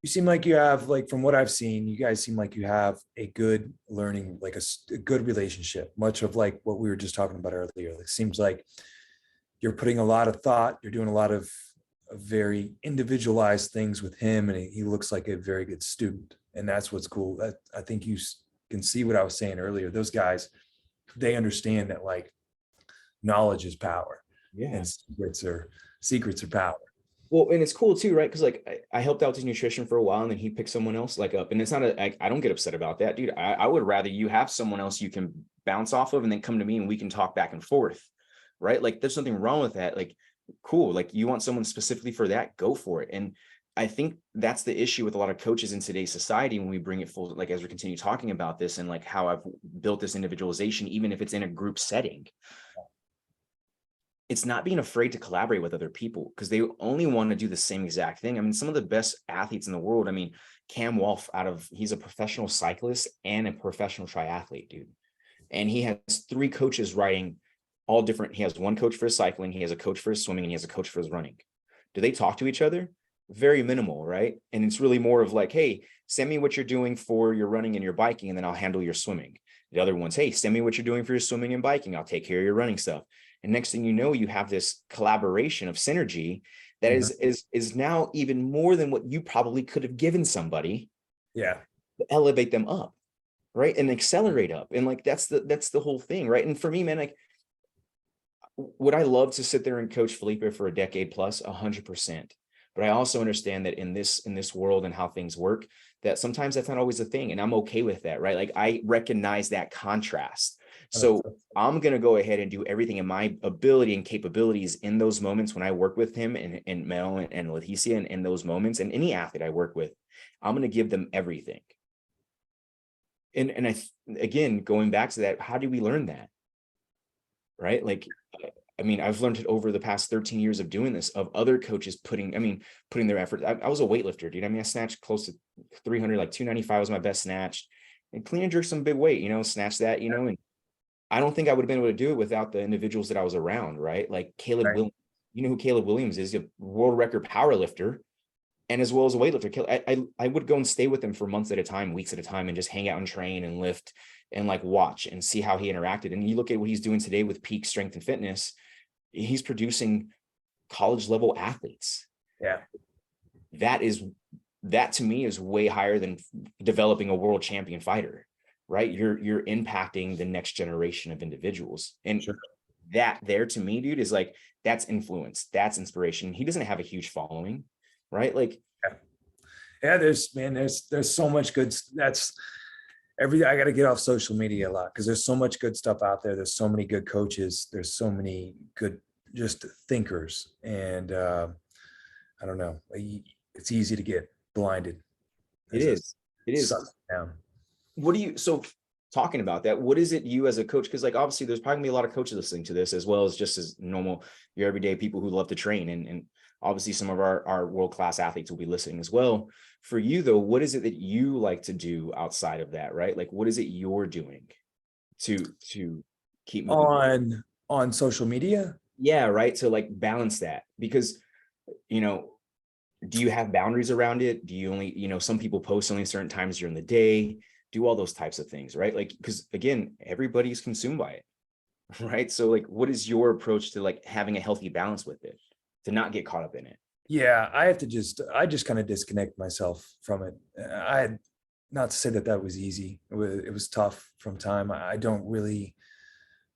You seem like you have, like, from what I've seen, you guys seem like you have a good learning, like a good relationship, much of like what we were just talking about earlier. It seems like you're putting a lot of thought, you're doing a lot of very individualized things with him, and he looks like a very good student. And that's what's cool. That I think you can see what I was saying earlier. Those guys, they understand that like knowledge is power, and secrets are power. Well, and it's cool too, right? Because like I helped out with nutrition for a while, and then he picked someone else like up, and it's not I don't get upset about that, dude. I would rather you have someone else you can bounce off of, and then come to me and we can talk back and forth, right? Like there's nothing wrong with that. Like cool, like you want someone specifically for that, go for it. And I think that's the issue with a lot of coaches in today's society when we bring it full, like as we continue talking about this and like how I've built this individualization, even if it's in a group setting. It's not being afraid to collaborate with other people because they only want to do the same exact thing. I mean, some of the best athletes in the world, I mean, Cam Wolf he's a professional cyclist and a professional triathlete, dude. And he has 3 coaches riding all different. He has one coach for his cycling, he has a coach for his swimming, and he has a coach for his running. Do they talk to each other? Very minimal, right? And it's really more of like, hey, send me what you're doing for your running and your biking, and then I'll handle your swimming. The other one's, hey, send me what you're doing for your swimming and biking, I'll take care of your running stuff. And next thing you know, you have this collaboration of synergy that is now even more than what you probably could have given somebody. Yeah. To elevate them up, right? And accelerate up. And like that's the whole thing, right? And for me, man, like would I love to sit there and coach Felipe for a decade plus? 100%. But I also understand that in this world and how things work, that sometimes that's not always a thing. And I'm okay with that, right? Like I recognize that contrast. So I'm going to go ahead and do everything in my ability and capabilities in those moments when I work with him and Mel and Leticia and in those moments, and any athlete I work with, I'm going to give them everything. And again, going back to that, how do we learn that? Right? Like, I mean, I've learned it over the past 13 years of doing this, of other coaches putting their effort. I was a weightlifter, dude. I mean, I snatched close to 300, like 295 was my best snatch, and clean and jerk some big weight, snatch that, and I don't think I would have been able to do it without the individuals that I was around, right? Like Caleb Williams, you know who Caleb Williams is, a world record power lifter, and as well as a weightlifter. I would go and stay with him for months at a time, weeks at a time, and just hang out and train and lift and like watch and see how he interacted. And you look at what he's doing today with peak strength and fitness, he's producing college level athletes. Yeah. That to me is way higher than developing a world champion fighter. Right? You're impacting the next generation of individuals. And that there to me, dude, is like, that's influence, that's inspiration. He doesn't have a huge following, right? Like, there's so much good. That's I got to get off social media a lot because there's so much good stuff out there. There's so many good coaches. There's so many good, just thinkers. And I don't know, it's easy to get blinded. It is. What do you, so talking about that, what is it you as a coach? Because like, obviously there's probably gonna be a lot of coaches listening to this, as well as just as normal, your everyday people who love to train. And obviously some of our world-class athletes will be listening as well. For you though, what is it that you like to do outside of that, right? Like, what is it you're doing to keep moving on social media? Yeah, right. To like balance that, because, do you have boundaries around it? Do you only, some people post only certain times during the day, do all those types of things, right? Like, because again, everybody's consumed by it, right? So like, what is your approach to like having a healthy balance with it, to not get caught up in it? Yeah, I just kind of disconnect myself from it. not to say that that was easy. It was tough from time. I don't really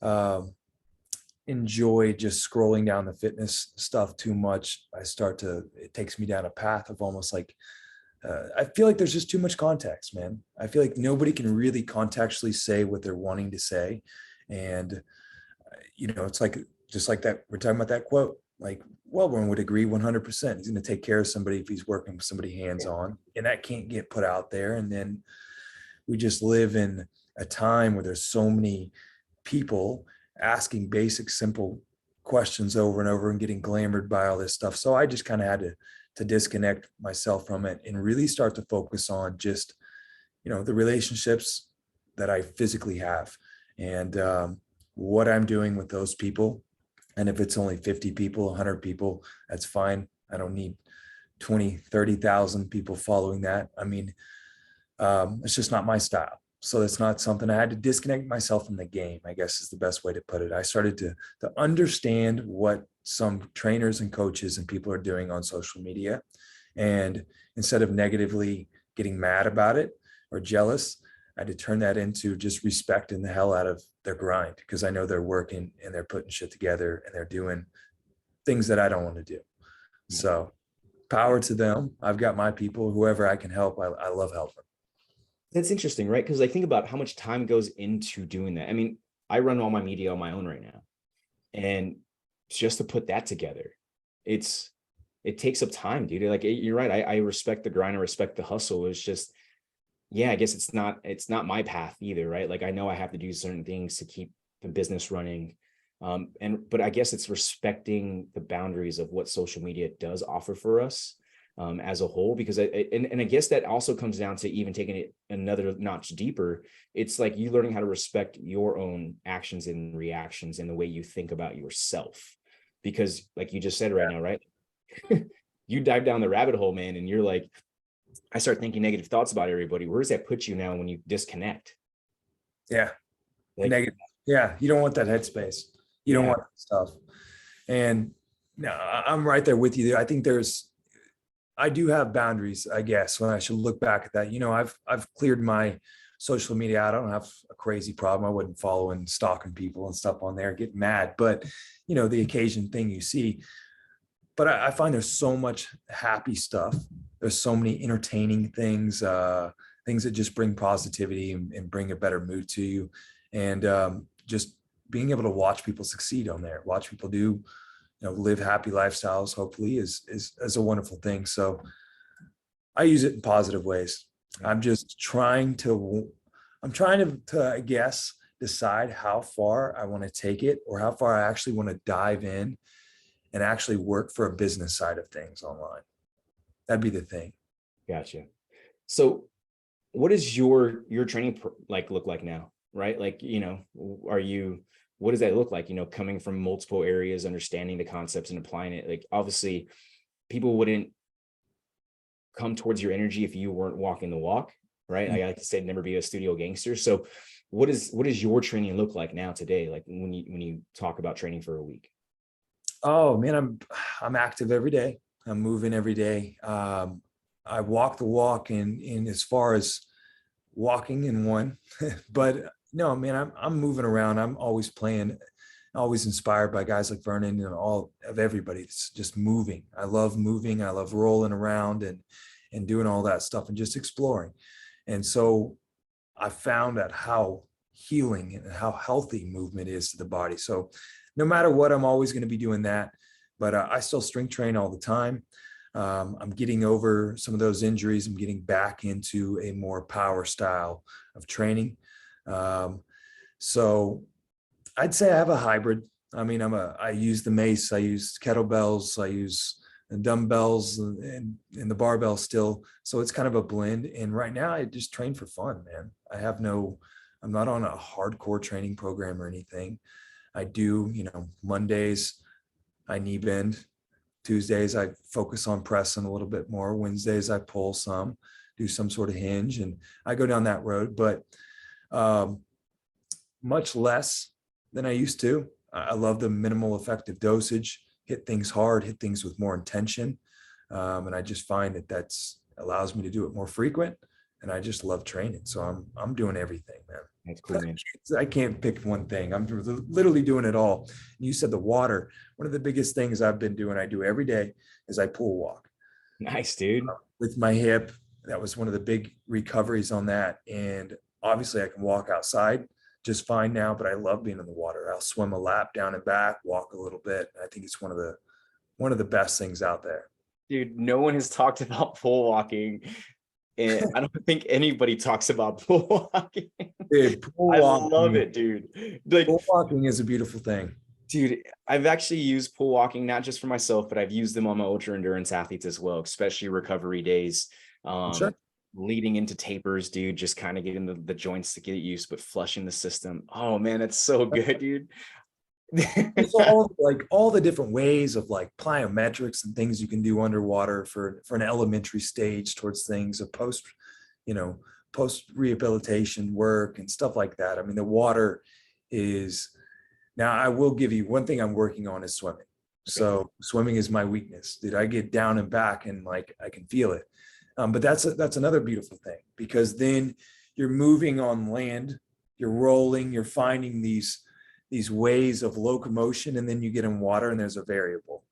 um, enjoy just scrolling down the fitness stuff too much. It takes me down a path of almost like, I feel like there's just too much context, man. I feel like nobody can really contextually say what they're wanting to say. And, it's like, just like that, we're talking about that quote, like Wellborn would agree 100%. He's going to take care of somebody if he's working with somebody hands-on, and that can't get put out there. And then we just live in a time where there's so many people asking basic, simple questions over and over and getting glamored by all this stuff. So I just kind of had to disconnect myself from it and really start to focus on just, the relationships that I physically have, and what I'm doing with those people. And if it's only 50 people, 100 people, that's fine. I don't need 20, 30,000 people following that. I mean, it's just not my style. So it's not something. I had to disconnect myself from the game, I guess is the best way to put it. I started to understand what some trainers and coaches and people are doing on social media. And instead of negatively getting mad about it or jealous, I had to turn that into just respecting the hell out of their grind, because I know they're working and they're putting shit together and they're doing things that I don't want to do. So power to them. I've got my people, whoever I can help. I love helping. That's interesting, right? Because I think about how much time goes into doing that. I mean, I run all my media on my own right now. And just to put that together, it takes up time, dude. Like, you're right. I respect the grind. I respect the hustle. It's just, yeah, I guess it's not my path either, right? Like, I know I have to do certain things to keep the business running. But I guess it's respecting the boundaries of what social media does offer for us as a whole, because I guess that also comes down to even taking it another notch deeper. It's like you learning how to respect your own actions and reactions and the way you think about yourself, because like you just said right now, right? You dive down the rabbit hole, man, and you're like, I start thinking negative thoughts about everybody. Where does that put you now when you disconnect? Yeah. Like, Negative. Yeah. You don't want that headspace. You don't want that stuff. And no, I'm right there with you. I think I do have boundaries, I guess, when I should look back at that. I've cleared my social media. I don't have a crazy problem. I wouldn't follow and stalking people and stuff on there, get mad, but the occasion thing you see. But I find there's so much happy stuff. There's so many entertaining things, things that just bring positivity and bring a better mood to you. And just being able to watch people succeed on there, watch people do, live happy lifestyles, hopefully is a wonderful thing. So I use it in positive ways. I'm just trying to, I guess, decide how far I want to take it, or how far I actually want to dive in and actually work for a business side of things online. That'd be the thing. gotcha. So what does your training look like now, right? Like, what does that look like? Coming from multiple areas, understanding the concepts and applying it. Like, obviously people wouldn't come towards your energy if you weren't walking the walk, right? I like to say, never be a studio gangster. So what does your training look like now today? Like when you talk about training for a week? Oh man, I'm active every day. I'm moving every day. I walk the walk in as far as walking in one, but no, man, I'm moving around. I'm always playing, always inspired by guys like Vernon and all of everybody. It's just moving. I love moving. I love rolling around and doing all that stuff and just exploring. And so I found out how healing and how healthy movement is to the body. So no matter what, I'm always going to be doing that, but I still strength train all the time. I'm getting over some of those injuries. I'm getting back into a more power style of training. So I'd say I have a hybrid. I mean, I use the mace, I use kettlebells, I use the dumbbells and the barbell still. So it's kind of a blend. And right now I just train for fun, man. I'm not on a hardcore training program or anything. I do, Mondays, I knee bend. Tuesdays, I focus on pressing a little bit more. Wednesdays, I pull some, do some sort of hinge, and I go down that road, but much less than I used to. I love the minimal effective dosage, hit things hard, hit things with more intention. And I just find that allows me to do it more frequent. and I just love training. So I'm doing everything, man. That's cool, man. I can't pick one thing. I'm literally doing it all. You said the water. One of the biggest things I've been doing, I do every day, is I pool walk Nice, dude. with my hip. That was one of the big recoveries on that. And obviously I can walk outside just fine now, but I love being in the water. I'll swim a lap down and back, walk a little bit. I think it's one of the best things out there. Dude, no one has talked about pole walking. And I don't think anybody talks about pole walking. Dude, I love it, dude. Like, pool walking is a beautiful thing. dude, I've actually used pole walking, not just for myself, but I've used them on my ultra endurance athletes as well, especially recovery days. Sure. Leading into tapers, dude, just kind of getting the joints to get used, but flushing the system. Oh man, it's so good, dude. It's all the different ways of like plyometrics and things you can do underwater for an elementary stage towards things of post rehabilitation work and stuff like that. I mean, the water is, now I will give you one thing I'm working on is swimming. So swimming is my weakness. Dude, I get down and back and like I can feel it. But that's another beautiful thing, because then you're moving on land, you're rolling, you're finding these ways of locomotion, and then you get in water and there's a variable.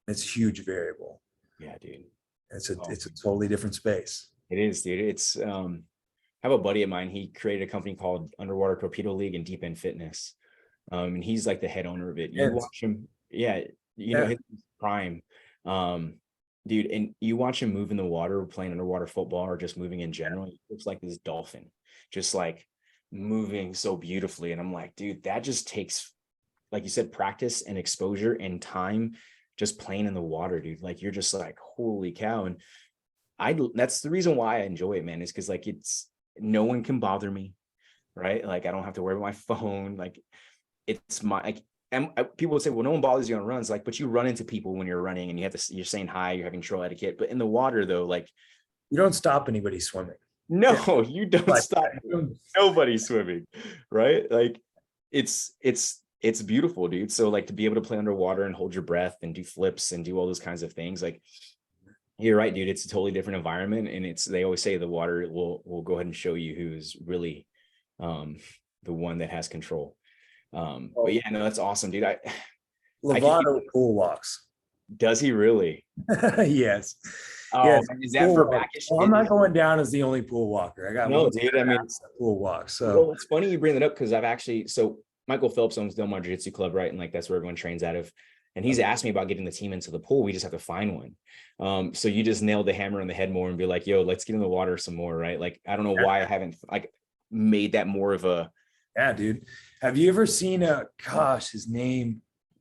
It's a huge variable. Yeah, dude. It's a totally different space. It is, dude. It's I have a buddy of mine. He created a company called Underwater Torpedo League and Deep End Fitness. And he's like the head owner of it. You watch him, his prime. Dude, and you watch him move in the water, playing underwater football, or just moving in general. He looks like this dolphin, just like moving so beautifully. And I'm like, dude, that just takes, like you said, practice and exposure and time just playing in the water, dude. Like, you're just like, holy cow. And that's the reason why I enjoy it, man, is because like no one can bother me, right? Like, I don't have to worry about my phone. Like, it's my, like, and people would say, well, no one bothers you on runs. Like, but you run into people when you're running and you're saying hi, you're having trail etiquette. But in the water though, like, you don't stop anybody swimming. No, you don't stop nobody swimming, right? Like, it's beautiful, dude. So like, to be able to play underwater and hold your breath and do flips and do all those kinds of things, like, you're right, dude. It's a totally different environment. And they always say the water will go ahead and show you who's really the one that has control. But yeah, no, that's awesome, dude. Lovato pool walks. Does he really? Yes. Oh, yes. Is that for back issue? Well, I'm not going down as the only pool walker. I got dude. I mean, pool walk. So well, it's funny you bring that up, because so Michael Phelps owns Del Mar Jiu-Jitsu Club, right? And like, that's where everyone trains out of. And he's asked me about getting the team into the pool. We just have to find one. So you just nailed the hammer on the head more and be like, yo, let's get in the water some more, right? Like, I don't know why I haven't like made that more of a. Yeah, dude. Have you ever seen his name?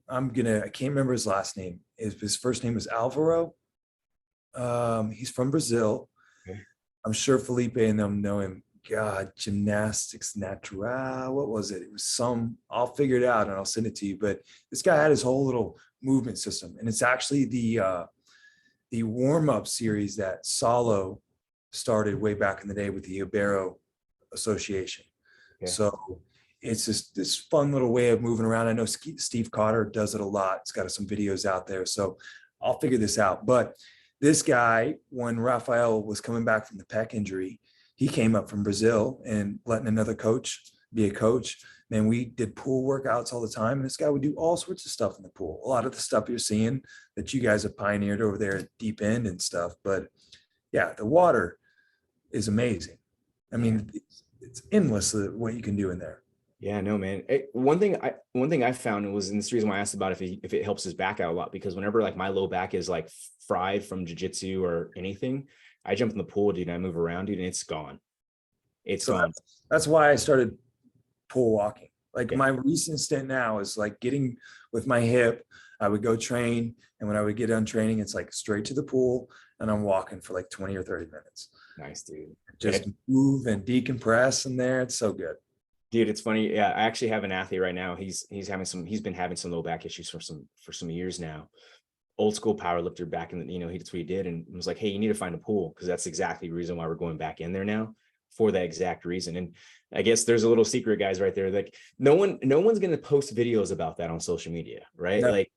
I can't remember his last name. His first name is Alvaro. He's from Brazil. Okay. I'm sure Felipe and them know him. God, gymnastics natural. What was it? It was I'll figure it out and I'll send it to you. But this guy had his whole little movement system. And it's actually the warm-up series that Salo started way back in the day with the Ibero Association. Okay. So it's just this fun little way of moving around. I know Steve Cotter does it a lot. It's got some videos out there. So I'll figure this out. But this guy, when Rafael was coming back from the pec injury, he came up from Brazil and letting another coach be a coach. Man, we did pool workouts all the time. And this guy would do all sorts of stuff in the pool. A lot of the stuff you're seeing that you guys have pioneered over there at Deep End and stuff. But yeah, the water is amazing. I mean, it's endless what you can do in there. Yeah, no, man. One thing I found was, and this is the reason why I asked about if it helps his back out a lot, because whenever like my low back is like fried from jiu-jitsu or anything, I jump in the pool, dude, and I move around, dude, and it's gone. It's gone. That's why I started pool walking. Like my recent stint now is like getting with my hip. I would go train, and when I would get done training, it's like straight to the pool, and I'm walking for like 20 or 30 minutes. Nice, dude. Just move and decompress in there. It's so good. Dude, it's funny. Yeah, I actually have an athlete right now. He's been having some low back issues for some years now. Old school power lifter back in the, that's what he did, and was like, hey, you need to find a pool, because that's exactly the reason why we're going back in there now, for that exact reason. And I guess there's a little secret, guys, right there. Like, no one's gonna post videos about that on social media, right? No. Like,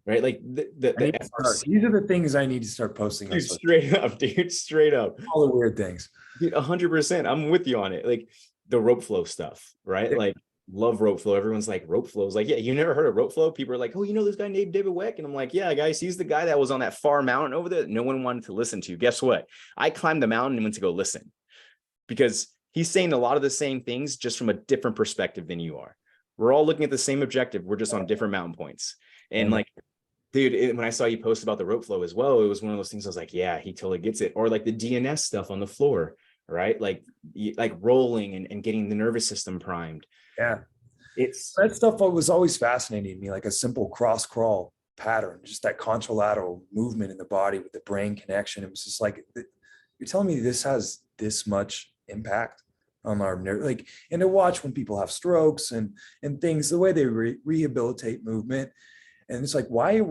right? Like these are the things I need to start posting. Dude, straight up, dude, straight up. All the weird things. Dude, 100%. I'm with you on it. Like the rope flow stuff, right? Yeah. Like love rope flow. Everyone's like rope flows. Like, yeah, you never heard of rope flow? People are like, oh, you know this guy named David Weck? And I'm like, yeah, guys, he's the guy that was on that far mountain over there that no one wanted to listen to. Guess what? I climbed the mountain and went to go listen because he's saying a lot of the same things just from a different perspective than you are. We're all looking at the same objective. We're just on different mountain points. And like, dude, when I saw you post about the rope flow as well, it was one of those things I was like, yeah, he totally gets it. Or like the DNS stuff on the floor, right? Like rolling and getting the nervous system primed. Yeah. It's That stuff was always fascinating to me, like a simple cross crawl pattern, just that contralateral movement in the body with the brain connection. It was just like, you're telling me this has this much impact on our nerve, like, and to watch when people have strokes and things, the way they rehabilitate movement. And it's like, why are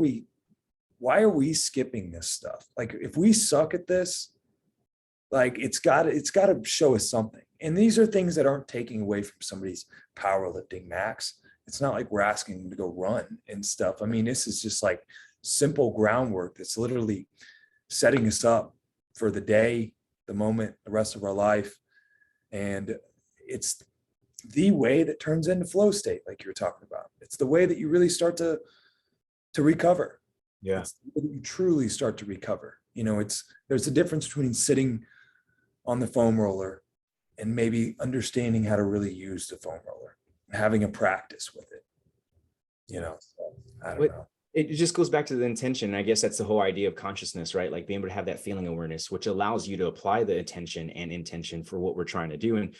we skipping this stuff? Like, if we suck at this, like it's got to show us something. And these are things that aren't taking away from somebody's powerlifting max. It's not like we're asking them to go run and stuff. I mean, this is just like simple groundwork that's literally setting us up for the day, the moment, the rest of our life. And it's the way that turns into flow state, like you were talking about. It's the way that you really start to recover. yeah. It's the way that you truly start to recover. You know, there's a difference between sitting on the foam roller and maybe understanding how to really use the foam roller, having a practice with it. You know, so, I don't know. It just goes back to the intention. I guess that's the whole idea of consciousness, right? Like being able to have that feeling awareness, which allows you to apply the attention and intention for what we're trying to do. And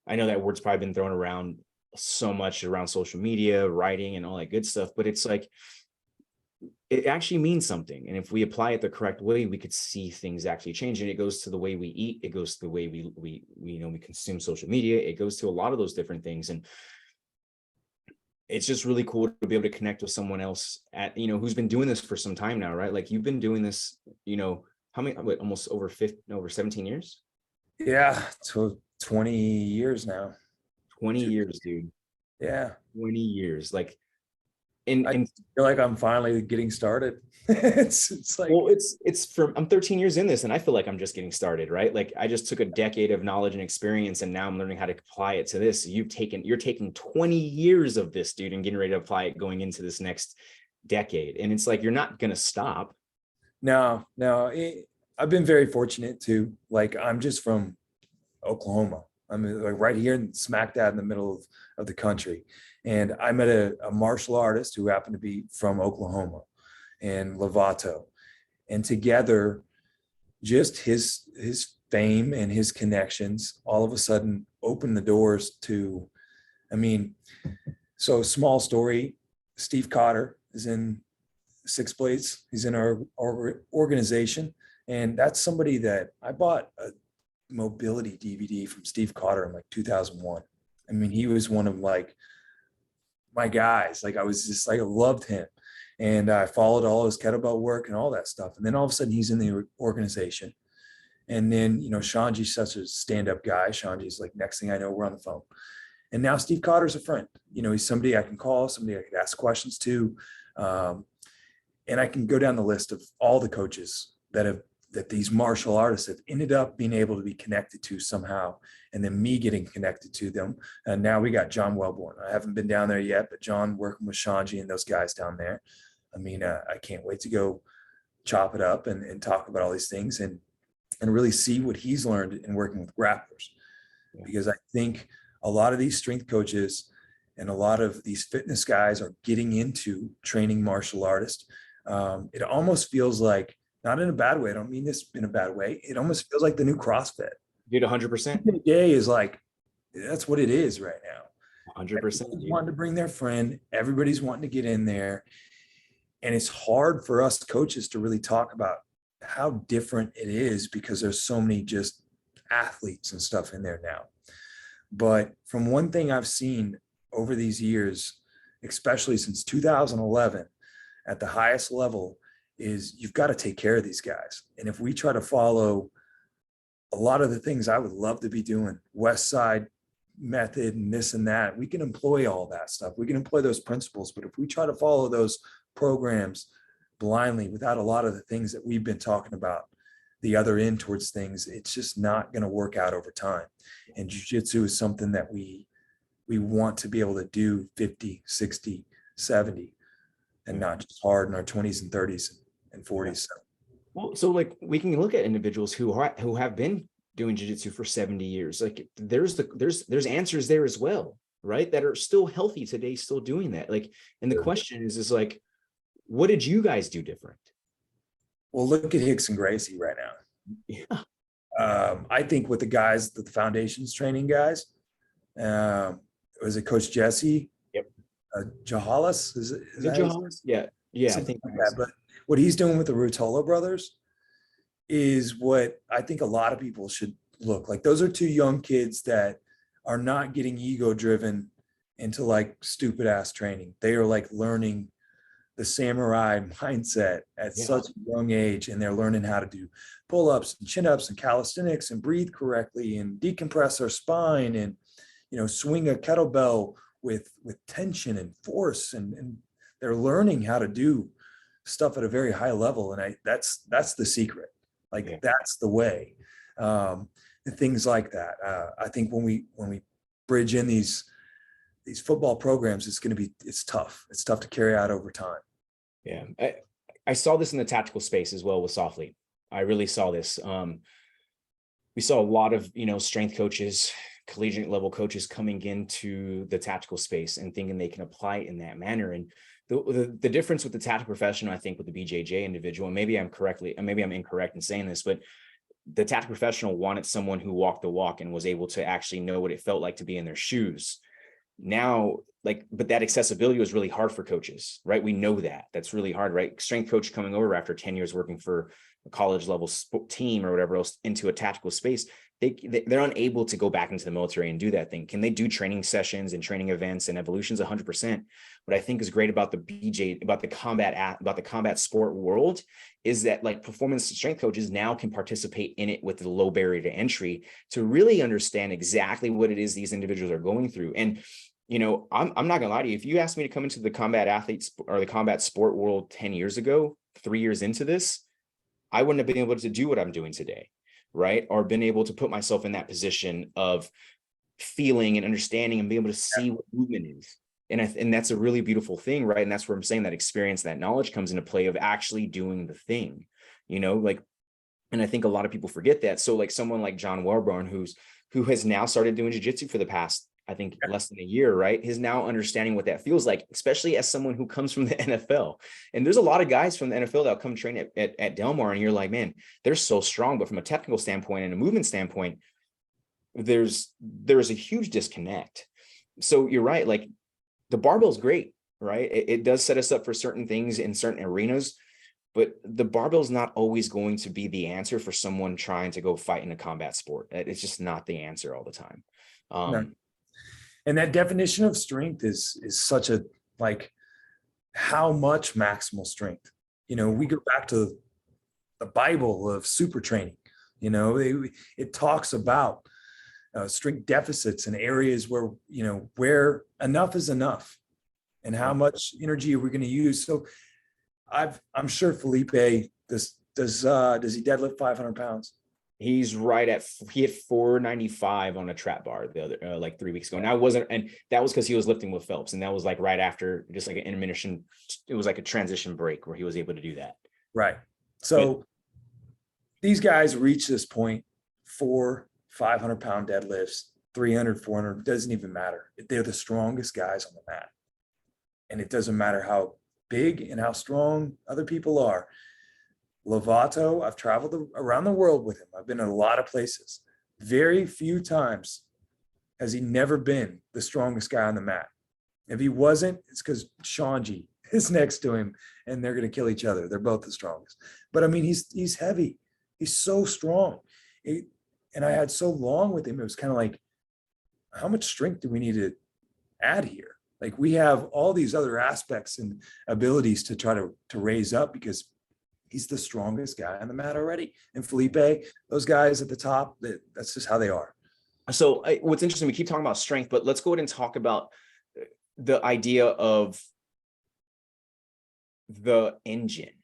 I know that word's probably been thrown around so much around social media, writing, and all that good stuff, but it's like, it actually means something. And if we apply it the correct way, we could see things actually change. And it goes to the way we eat. It goes to the way we consume social media. It goes to a lot of those different things. And it's just really cool to be able to connect with someone else who's been doing this for some time now, right? Like you've been doing this, how many, almost over 17 years? Yeah. So 20 years now. 20 years, dude. Yeah. 20 years. Like, I and feel like I'm finally getting started. it's like, well, I'm 13 years in this and I feel like I'm just getting started, right? Like I just took a decade of knowledge and experience and now I'm learning how to apply it to this. You're taking 20 years of this, dude, and getting ready to apply it going into this next decade. And it's like, you're not going to stop. No, I've been very fortunate too. Like I'm just from Oklahoma. I'm like right here in smack dab in the middle of the country. And I met a martial artist who happened to be from Oklahoma, and Lovato. And together, just his fame and his connections all of a sudden opened the doors to, so small story, Steve Cotter is in Six Blades. He's in our organization. And that's somebody that I bought a mobility DVD from Steve Cotter in like 2001. I mean, he was one of like my guys. Like I was just like, I loved him. And I followed all his kettlebell work and all that stuff. And then all of a sudden he's in the organization. And then, Shanji's such a stand-up guy. Shanji's like, next thing I know, we're on the phone. And now Steve Cotter's a friend. He's somebody I can call, somebody I could ask questions to. And I can go down the list of all the coaches that these martial artists have ended up being able to be connected to somehow, and then me getting connected to them. And now we got John Wellborn. I haven't been down there yet, but John working with Shanji and those guys down there. I can't wait to go chop it up and talk about all these things and really see what he's learned in working with grapplers. Yeah. Because I think a lot of these strength coaches and a lot of these fitness guys are getting into training martial artists. It almost feels like, not in a bad way, I don't mean this in a bad way, it almost feels like the new CrossFit. Dude, 100%. The day is like, that's what it is right now. 100%. Everybody's wanting to bring their friend. Everybody's wanting to get in there. And it's hard for us coaches to really talk about how different it is because there's so many just athletes and stuff in there now. But from one thing I've seen over these years, especially since 2011, at the highest level, is you've got to take care of these guys. And if we try to follow a lot of the things I would love to be doing, West Side method and this and that, we can employ all that stuff. We can employ those principles. But if we try to follow those programs blindly without a lot of the things that we've been talking about, the other end towards things, it's just not going to work out over time. And jiu-jitsu is something that we want to be able to do 50, 60, 70, and not just hard in our 20s and 30s and 40s. Well, so like we can look at individuals who have been doing jiu-jitsu for 70 years. Like there's answers there as well, right? That are still healthy today, still doing that. Like, and the question is like, what did you guys do different? Well, look at Hicks and Gracie right now. Yeah. I think with the guys, the foundations training guys, was it Coach Jesse? Yep. Jahalis? Is that Jahalis? Yeah. Yeah. I think like that. But what he's doing with the Ruotolo brothers is what I think a lot of people should look like. Those are two young kids that are not getting ego driven into like stupid ass training. They are like learning the samurai mindset at such a young age, and they're learning how to do pull-ups and chin-ups and calisthenics and breathe correctly and decompress their spine and, you know, swing a kettlebell with tension and force, and they're learning how to do stuff at a very high level. And that's the secret. Like that's the way. And things like that. I think when we bridge in these football programs, it's tough. It's tough to carry out over time. Yeah. I saw this in the tactical space as well with Softly. I really saw this. We saw a lot of, you know, strength coaches, collegiate level coaches coming into the tactical space and thinking they can apply it in that manner. And the difference with the tactical professional, I think with the BJJ individual, and maybe I'm incorrect in saying this, but the tactical professional wanted someone who walked the walk and was able to actually know what it felt like to be in their shoes. Now, but that accessibility was really hard for coaches, right? We know that's really hard, right? Strength coach coming over after 10 years working for a college level team or whatever else into a tactical space, they're unable to go back into the military and do that thing. Can they do training sessions and training events and evolutions? 100%. What I think is great about the combat sport world is that like performance strength coaches now can participate in it with the low barrier to entry to really understand exactly what it is these individuals are going through. And you know, I'm not gonna lie to you. If you asked me to come into the combat athletes or the combat sport world 10 years ago, 3 years into this, I wouldn't have been able to do what I'm doing today, right? Or been able to put myself in that position of feeling and understanding and being able to see what movement is. And that's a really beautiful thing, right? And that's where I'm saying that experience, that knowledge comes into play of actually doing the thing, you know, like, and I think a lot of people forget that. So like someone like John Welborn, who has now started doing jiu-jitsu for the past, I think less than a year, right? He's now understanding what that feels like, especially as someone who comes from the NFL. And there's a lot of guys from the NFL that'll come train at Del Mar, and you're like, man, they're so strong. But from a technical standpoint and a movement standpoint, there's a huge disconnect. So you're right. Like the barbell is great, right? It does set us up for certain things in certain arenas, but the barbell is not always going to be the answer for someone trying to go fight in a combat sport. It's just not the answer all the time. No. And that definition of strength is such a, like, how much maximal strength? You know, we go back to the Bible of super training. You know, it talks about strength deficits and areas where, you know, where enough is enough and how much energy are we going to use. So I'm sure Felipe does he deadlift 500 pounds? He hit 495 on a trap bar the other like 3 weeks ago. And that was because he was lifting with Phelps, and that was like right after just like an intermission. It was like a transition break where he was able to do that. Right. So these guys reach this point, 500-pound deadlifts, 300, 400, doesn't even matter. They're the strongest guys on the mat. And it doesn't matter how big and how strong other people are. Lovato, I've traveled around the world with him. I've been in a lot of places. Very few times has he never been the strongest guy on the mat. If he wasn't, it's because Shanji is next to him and they're going to kill each other. They're both the strongest. But I mean, he's heavy. He's so strong. And I had so long with him, it was kind of like, how much strength do we need to add here? Like we have all these other aspects and abilities to try to raise up because he's the strongest guy on the mat already. And Felipe, those guys at the top, that's just how they are. So what's interesting, we keep talking about strength, but let's go ahead and talk about the idea of the engine,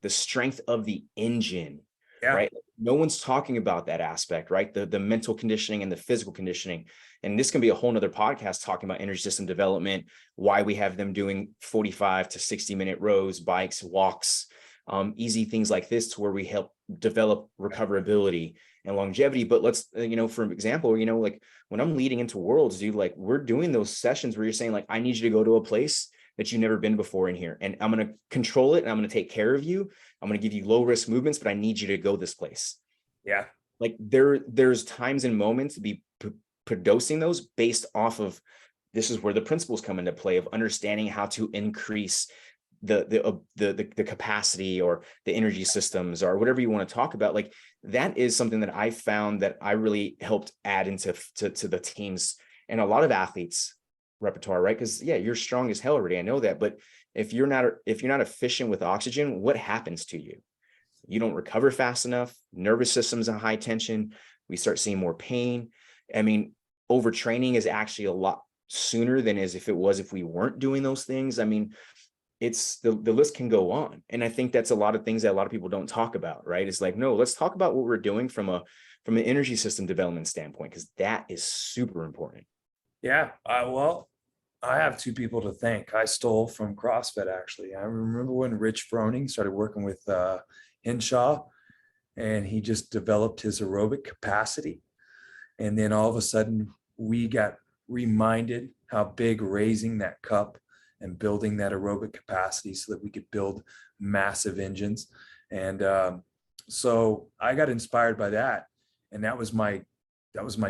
the strength of the engine, right? no one's talking about that aspect, right? The mental conditioning and the physical conditioning. And this can be a whole nother podcast talking about energy system development, why we have them doing 45 to 60-minute rows, bikes, walks, easy things like this, to where we help develop recoverability and longevity. But let's, for example, like when I'm leading into worlds, dude, like we're doing those sessions where you're saying like, I need you to go to a place that you've never been before in here. And I'm going to control it, and I'm going to take care of you. I'm going to give you low risk movements, but I need you to go this place. Yeah. Like there's times and moments to be producing those based off of, this is where the principles come into play of understanding how to increase the capacity or the energy systems or whatever you want to talk about. Like that is something that I found that I really helped add into to the teams and a lot of athletes repertoire, right? Because yeah, you're strong as hell already, I know that, but if you're not efficient with oxygen, what happens to you? You don't recover fast enough. Nervous system's in high tension. We start seeing more pain. I mean, overtraining is actually a lot sooner than as if it was if we weren't doing those things. I mean, it's the list can go on. And I think that's a lot of things that a lot of people don't talk about, right? It's like, no, let's talk about what we're doing from an energy system development standpoint, because that is super important. Yeah. Well, I have two people to thank. I stole from CrossFit, actually. I remember when Rich Froning started working with Hinshaw, and he just developed his aerobic capacity. And then all of a sudden, we got reminded how big raising that cup and building that aerobic capacity so that we could build massive engines. And so I got inspired by that. And that was my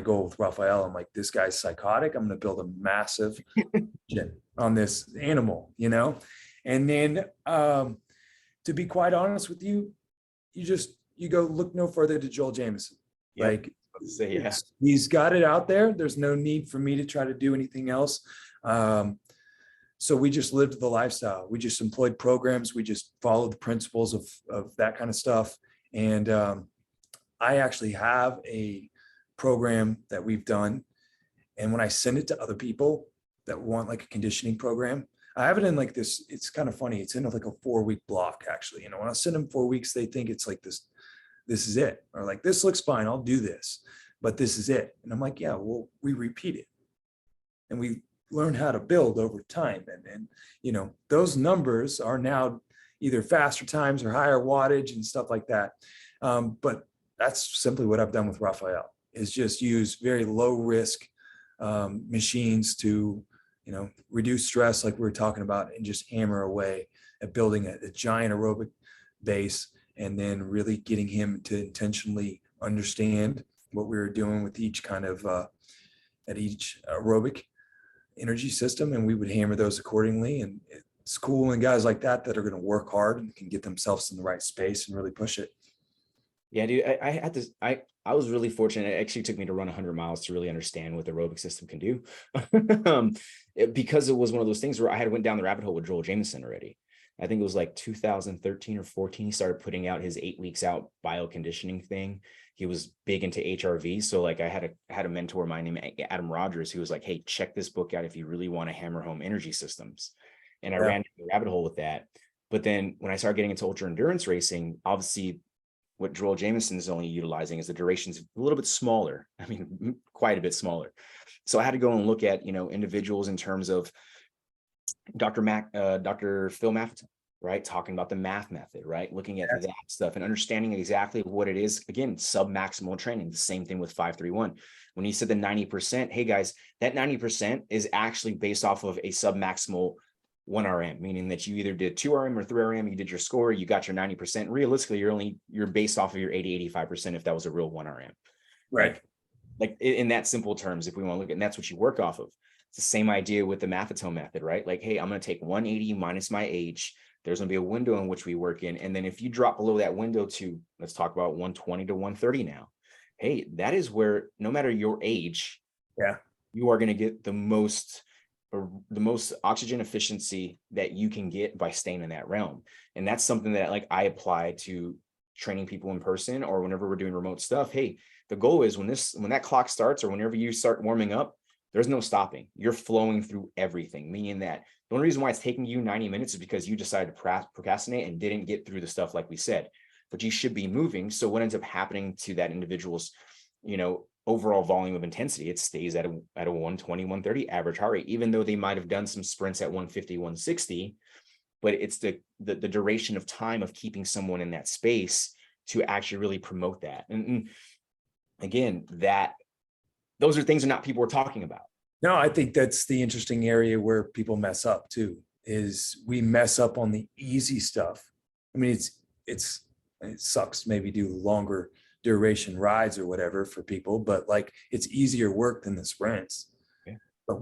goal with Rafael. I'm like, this guy's psychotic. I'm going to build a massive engine on this animal, And then to be quite honest with you, you go look no further to Joel Jameson. Yep. Like, yeah. He's got it out there. There's no need for me to try to do anything else. So we just lived the lifestyle. We just employed programs. We just followed the principles of that kind of stuff. And I actually have a program that we've done. And when I send it to other people that want like a conditioning program, I have it in like this. It's kind of funny. It's in like a 4-week block, actually. When I send them 4 weeks, they think it's like this is it. Or like, this looks fine, I'll do this, but this is it. And I'm like, yeah, well, we repeat it. And we learn how to build over time. And those numbers are now either faster times or higher wattage and stuff like that. But that's simply what I've done with Rafael, is just use very low risk machines to, reduce stress like we were talking about, and just hammer away at building a giant aerobic base, and then really getting him to intentionally understand what we were doing with each kind of at each aerobic energy system, and we would hammer those accordingly. And it's cool, and guys like that are going to work hard and can get themselves in the right space and really push it. Yeah, dude, I had this. I was really fortunate. It actually took me to run 100 miles to really understand what the aerobic system can do, because it was one of those things where I had went down the rabbit hole with Joel Jameson already. I think it was like 2013 or 14. He started putting out his 8 weeks out bioconditioning thing. He was big into HRV. So like I had a mentor of mine named Adam Rogers, who was like, hey, check this book out if you really want to hammer home energy systems. And I ran the rabbit hole with that. But then when I started getting into ultra endurance racing, obviously what Joel Jameson is only utilizing is the durations a little bit smaller. I mean, quite a bit smaller. So I had to go and look at, individuals in terms of Dr. Phil Maffetone, right? Talking about the math method, right? Looking at that stuff and understanding exactly what it is. Again, sub-maximal training, the same thing with 531. When you said the 90%, hey guys, that 90% is actually based off of a sub-maximal 1 RM, meaning that you either did 2 RM or 3 RM, you did your score, you got your 90%. Realistically, you're based off of your 80-85% if that was a real 1 RM. Right. Like in that simple terms, if we want to look at, and that's what you work off of. It's the same idea with the Maffetone method, right? Like, hey, I'm going to take 180 minus my age. There's going to be a window in which we work in. And then if you drop below that window to, let's talk about 120 to 130 now. Hey, that is where, no matter your age, you are going to get the most oxygen efficiency that you can get by staying in that realm. And that's something that like I apply to training people in person or whenever we're doing remote stuff. Hey, the goal is when that clock starts or whenever you start warming up, there's no stopping. You're flowing through everything, meaning that the only reason why it's taking you 90 minutes is because you decided to procrastinate and didn't get through the stuff like we said. but you should be moving. So what ends up happening to that individual's, overall volume of intensity, it stays at a 120, 130 average heart rate, even though they might have done some sprints at 150, 160, but it's the duration of time of keeping someone in that space to actually really promote that. And again, those are things that not people are talking about. No, I think that's the interesting area where people mess up too, is we mess up on the easy stuff. I mean, it sucks maybe do longer duration rides or whatever for people, but like it's easier work than the sprints. Yeah. But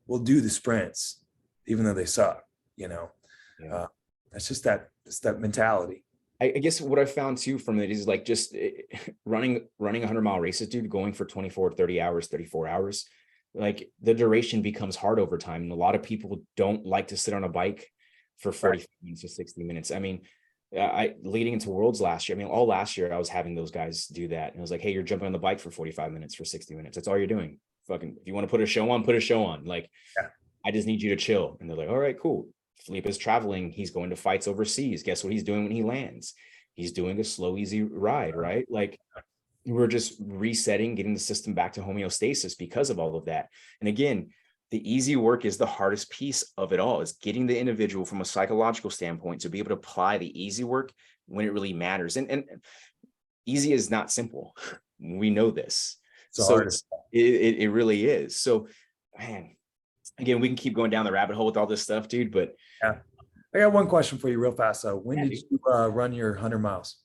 we'll do the sprints even though they suck, Yeah. That's just that mentality. I guess what I found too from it is like just running 100-mile races, dude, going for 24, 30 hours, 34 hours, like the duration becomes hard over time. And a lot of people don't like to sit on a bike for 40 minutes or 60 minutes. I mean, leading into Worlds last year, all last year I was having those guys do that. And it was like, hey, you're jumping on the bike for 45 minutes, for 60 minutes. That's all you're doing. Fucking, if you want to put a show on, put a show on. Like, I just need you to chill. And they're like, all right, cool. Philippe is traveling. He's going to fights overseas. Guess what he's doing when he lands? He's doing a slow, easy ride, right? Like, we're just resetting, getting the system back to homeostasis because of all of that. And again, the easy work is the hardest piece of it all, is getting the individual from a psychological standpoint to be able to apply the easy work when it really matters. And easy is not simple. We know this. It really is. So, man, again, we can keep going down the rabbit hole with all this stuff, dude, but yeah. I got one question for you real fast. So when did you run your 100 miles?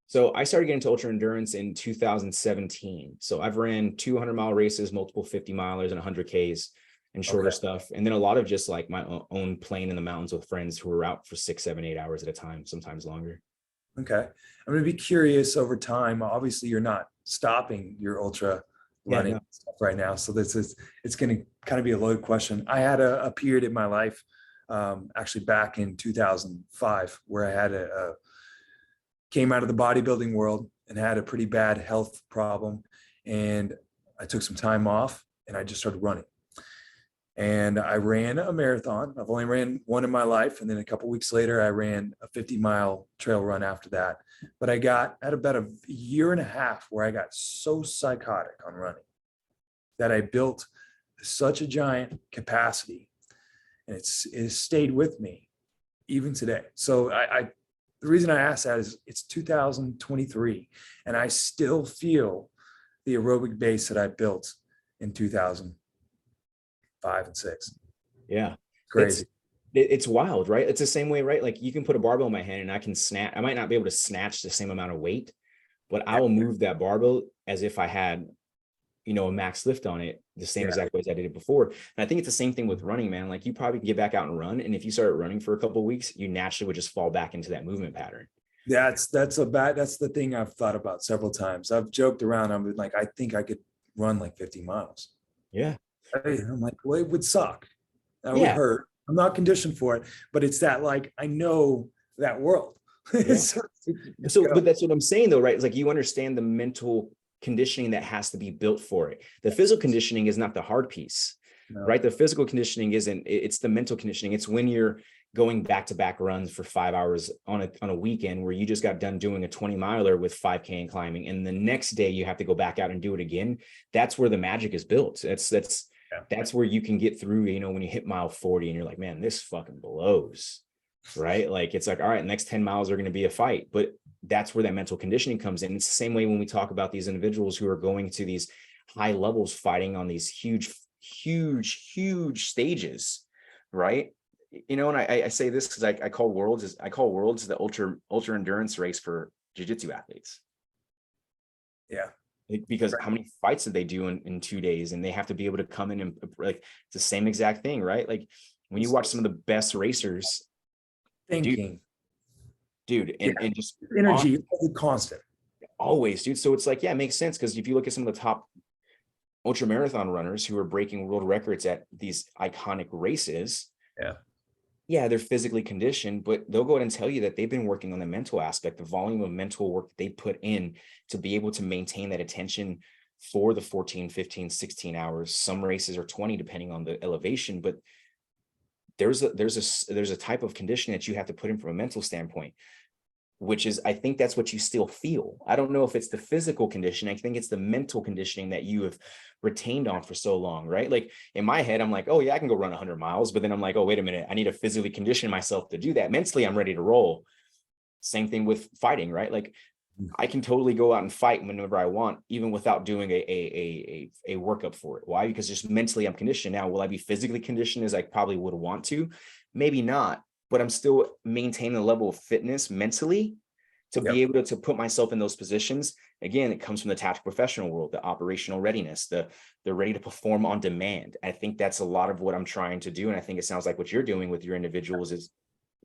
So I started getting to ultra endurance in 2017. So I've ran 200-mile races, multiple 50-milers and 100Ks and shorter stuff. And then a lot of just like my own playing in the mountains with friends who were out for 6, 7, 8 hours at a time, sometimes longer. Okay. I'm going to be curious over time. Obviously, you're not stopping your ultra running stuff right now. So it's going to kind of be a loaded question. I had a period in my life, actually back in 2005, where I had came out of the bodybuilding world and had a pretty bad health problem. And I took some time off and I just started running. And I ran a marathon. I've only ran one in my life. And then a couple of weeks later, I ran a 50-mile trail run after that. But I got at about a year and a half where I got so psychotic on running that I built such a giant capacity. And it stayed with me even today. So the reason I asked that is it's 2023 and I still feel the aerobic base that I built in 2005 and 6. Yeah. Crazy. It's wild, right? It's the same way, right? Like you can put a barbell in my hand and I might not be able to snatch the same amount of weight, but I will move that barbell as if I had, a max lift on it, the same exact way as I did it before. And I think it's the same thing with running, man. Like you probably can get back out and run. And if you start running for a couple of weeks, you naturally would just fall back into that movement pattern. That's the thing I've thought about several times. I've joked around. I'm like, I think I could run like 50 miles. Yeah. I'm like, well, it would suck. That would hurt. I'm not conditioned for it, but it's that, like, I know that world. Yeah. But that's what I'm saying though, right? It's like, you understand the mental conditioning that has to be built for it. The physical conditioning is not the hard piece, right? The physical conditioning it's the mental conditioning. It's when you're going back-to-back runs for 5 hours on a weekend where you just got done doing a 20-miler with 5K and climbing, and the next day you have to go back out and do it again. That's where the magic is built. That's where you can get through, when you hit mile 40 and you're like, man, this fucking blows, right? Like, it's like, all right, next 10 miles are going to be a fight, but that's where that mental conditioning comes in. It's the same way when we talk about these individuals who are going to these high levels, fighting on these huge stages, right? And I say this because I call Worlds the ultra endurance race for jiu-jitsu athletes. Yeah. Because how many fights did they do in 2 days? And they have to be able to come in and, like, it's the same exact thing, right? Like when you watch some of the best racers thinking, dude, and just energy constant. Always, dude. So it's like, it makes sense. Because if you look at some of the top ultra marathon runners who are breaking world records at these iconic races, they're physically conditioned, but they'll go ahead and tell you that they've been working on the mental aspect, the volume of mental work that they put in to be able to maintain that attention for the 14, 15, 16 hours. Some races are 20, depending on the elevation, but there's a type of conditioning that you have to put in from a mental standpoint. which is, I think that's what you still feel. I don't know if it's the physical condition. I think it's the mental conditioning that you have retained on for so long, right? Like in my head, I'm like, oh yeah, I can go run 100 miles, but then I'm like, oh, wait a minute, I need to physically condition myself to do that. Mentally, I'm ready to roll. Same thing with fighting, right? Like I can totally go out and fight whenever I want, even without doing a workup for it. Why? Because just mentally I'm conditioned. Now, will I be physically conditioned as I probably would want to? Maybe not, but I'm still maintaining a level of fitness mentally to be able to put myself in those positions. Again, it comes from the tactical professional world, the operational readiness, the ready to perform on demand. I think that's a lot of what I'm trying to do. And I think it sounds like what you're doing with your individuals is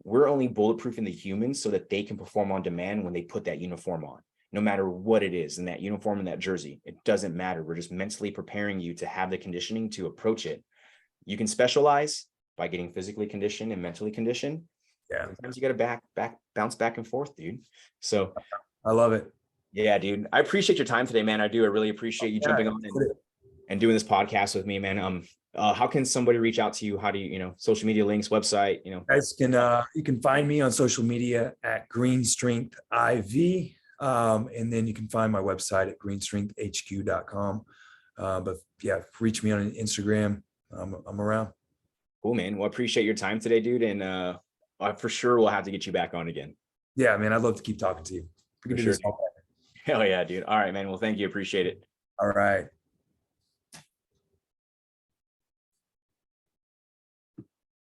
we're only bulletproofing the humans so that they can perform on demand when they put that uniform on, no matter what it is in that uniform and that jersey. It doesn't matter. We're just mentally preparing you to have the conditioning to approach it. You can specialize by getting physically conditioned and mentally conditioned. Yeah. Sometimes you got to bounce back and forth, dude. So I love it. yeah, dude. I appreciate your time today, man. I do. I really appreciate you jumping on and doing this podcast with me, man. How can somebody reach out to you? How do you, social media links, website, Guys can you can find me on social media at Green Strength IV. And then you can find my website at greenstrengthhq.com. But yeah, reach me on Instagram. I'm around. Cool, man. Well, I appreciate your time today, dude. And I for sure will have to get you back on again. Yeah, man. I'd love to keep talking to you. For sure. Hell yeah, dude. All right, man. Well, thank you. Appreciate it. All right.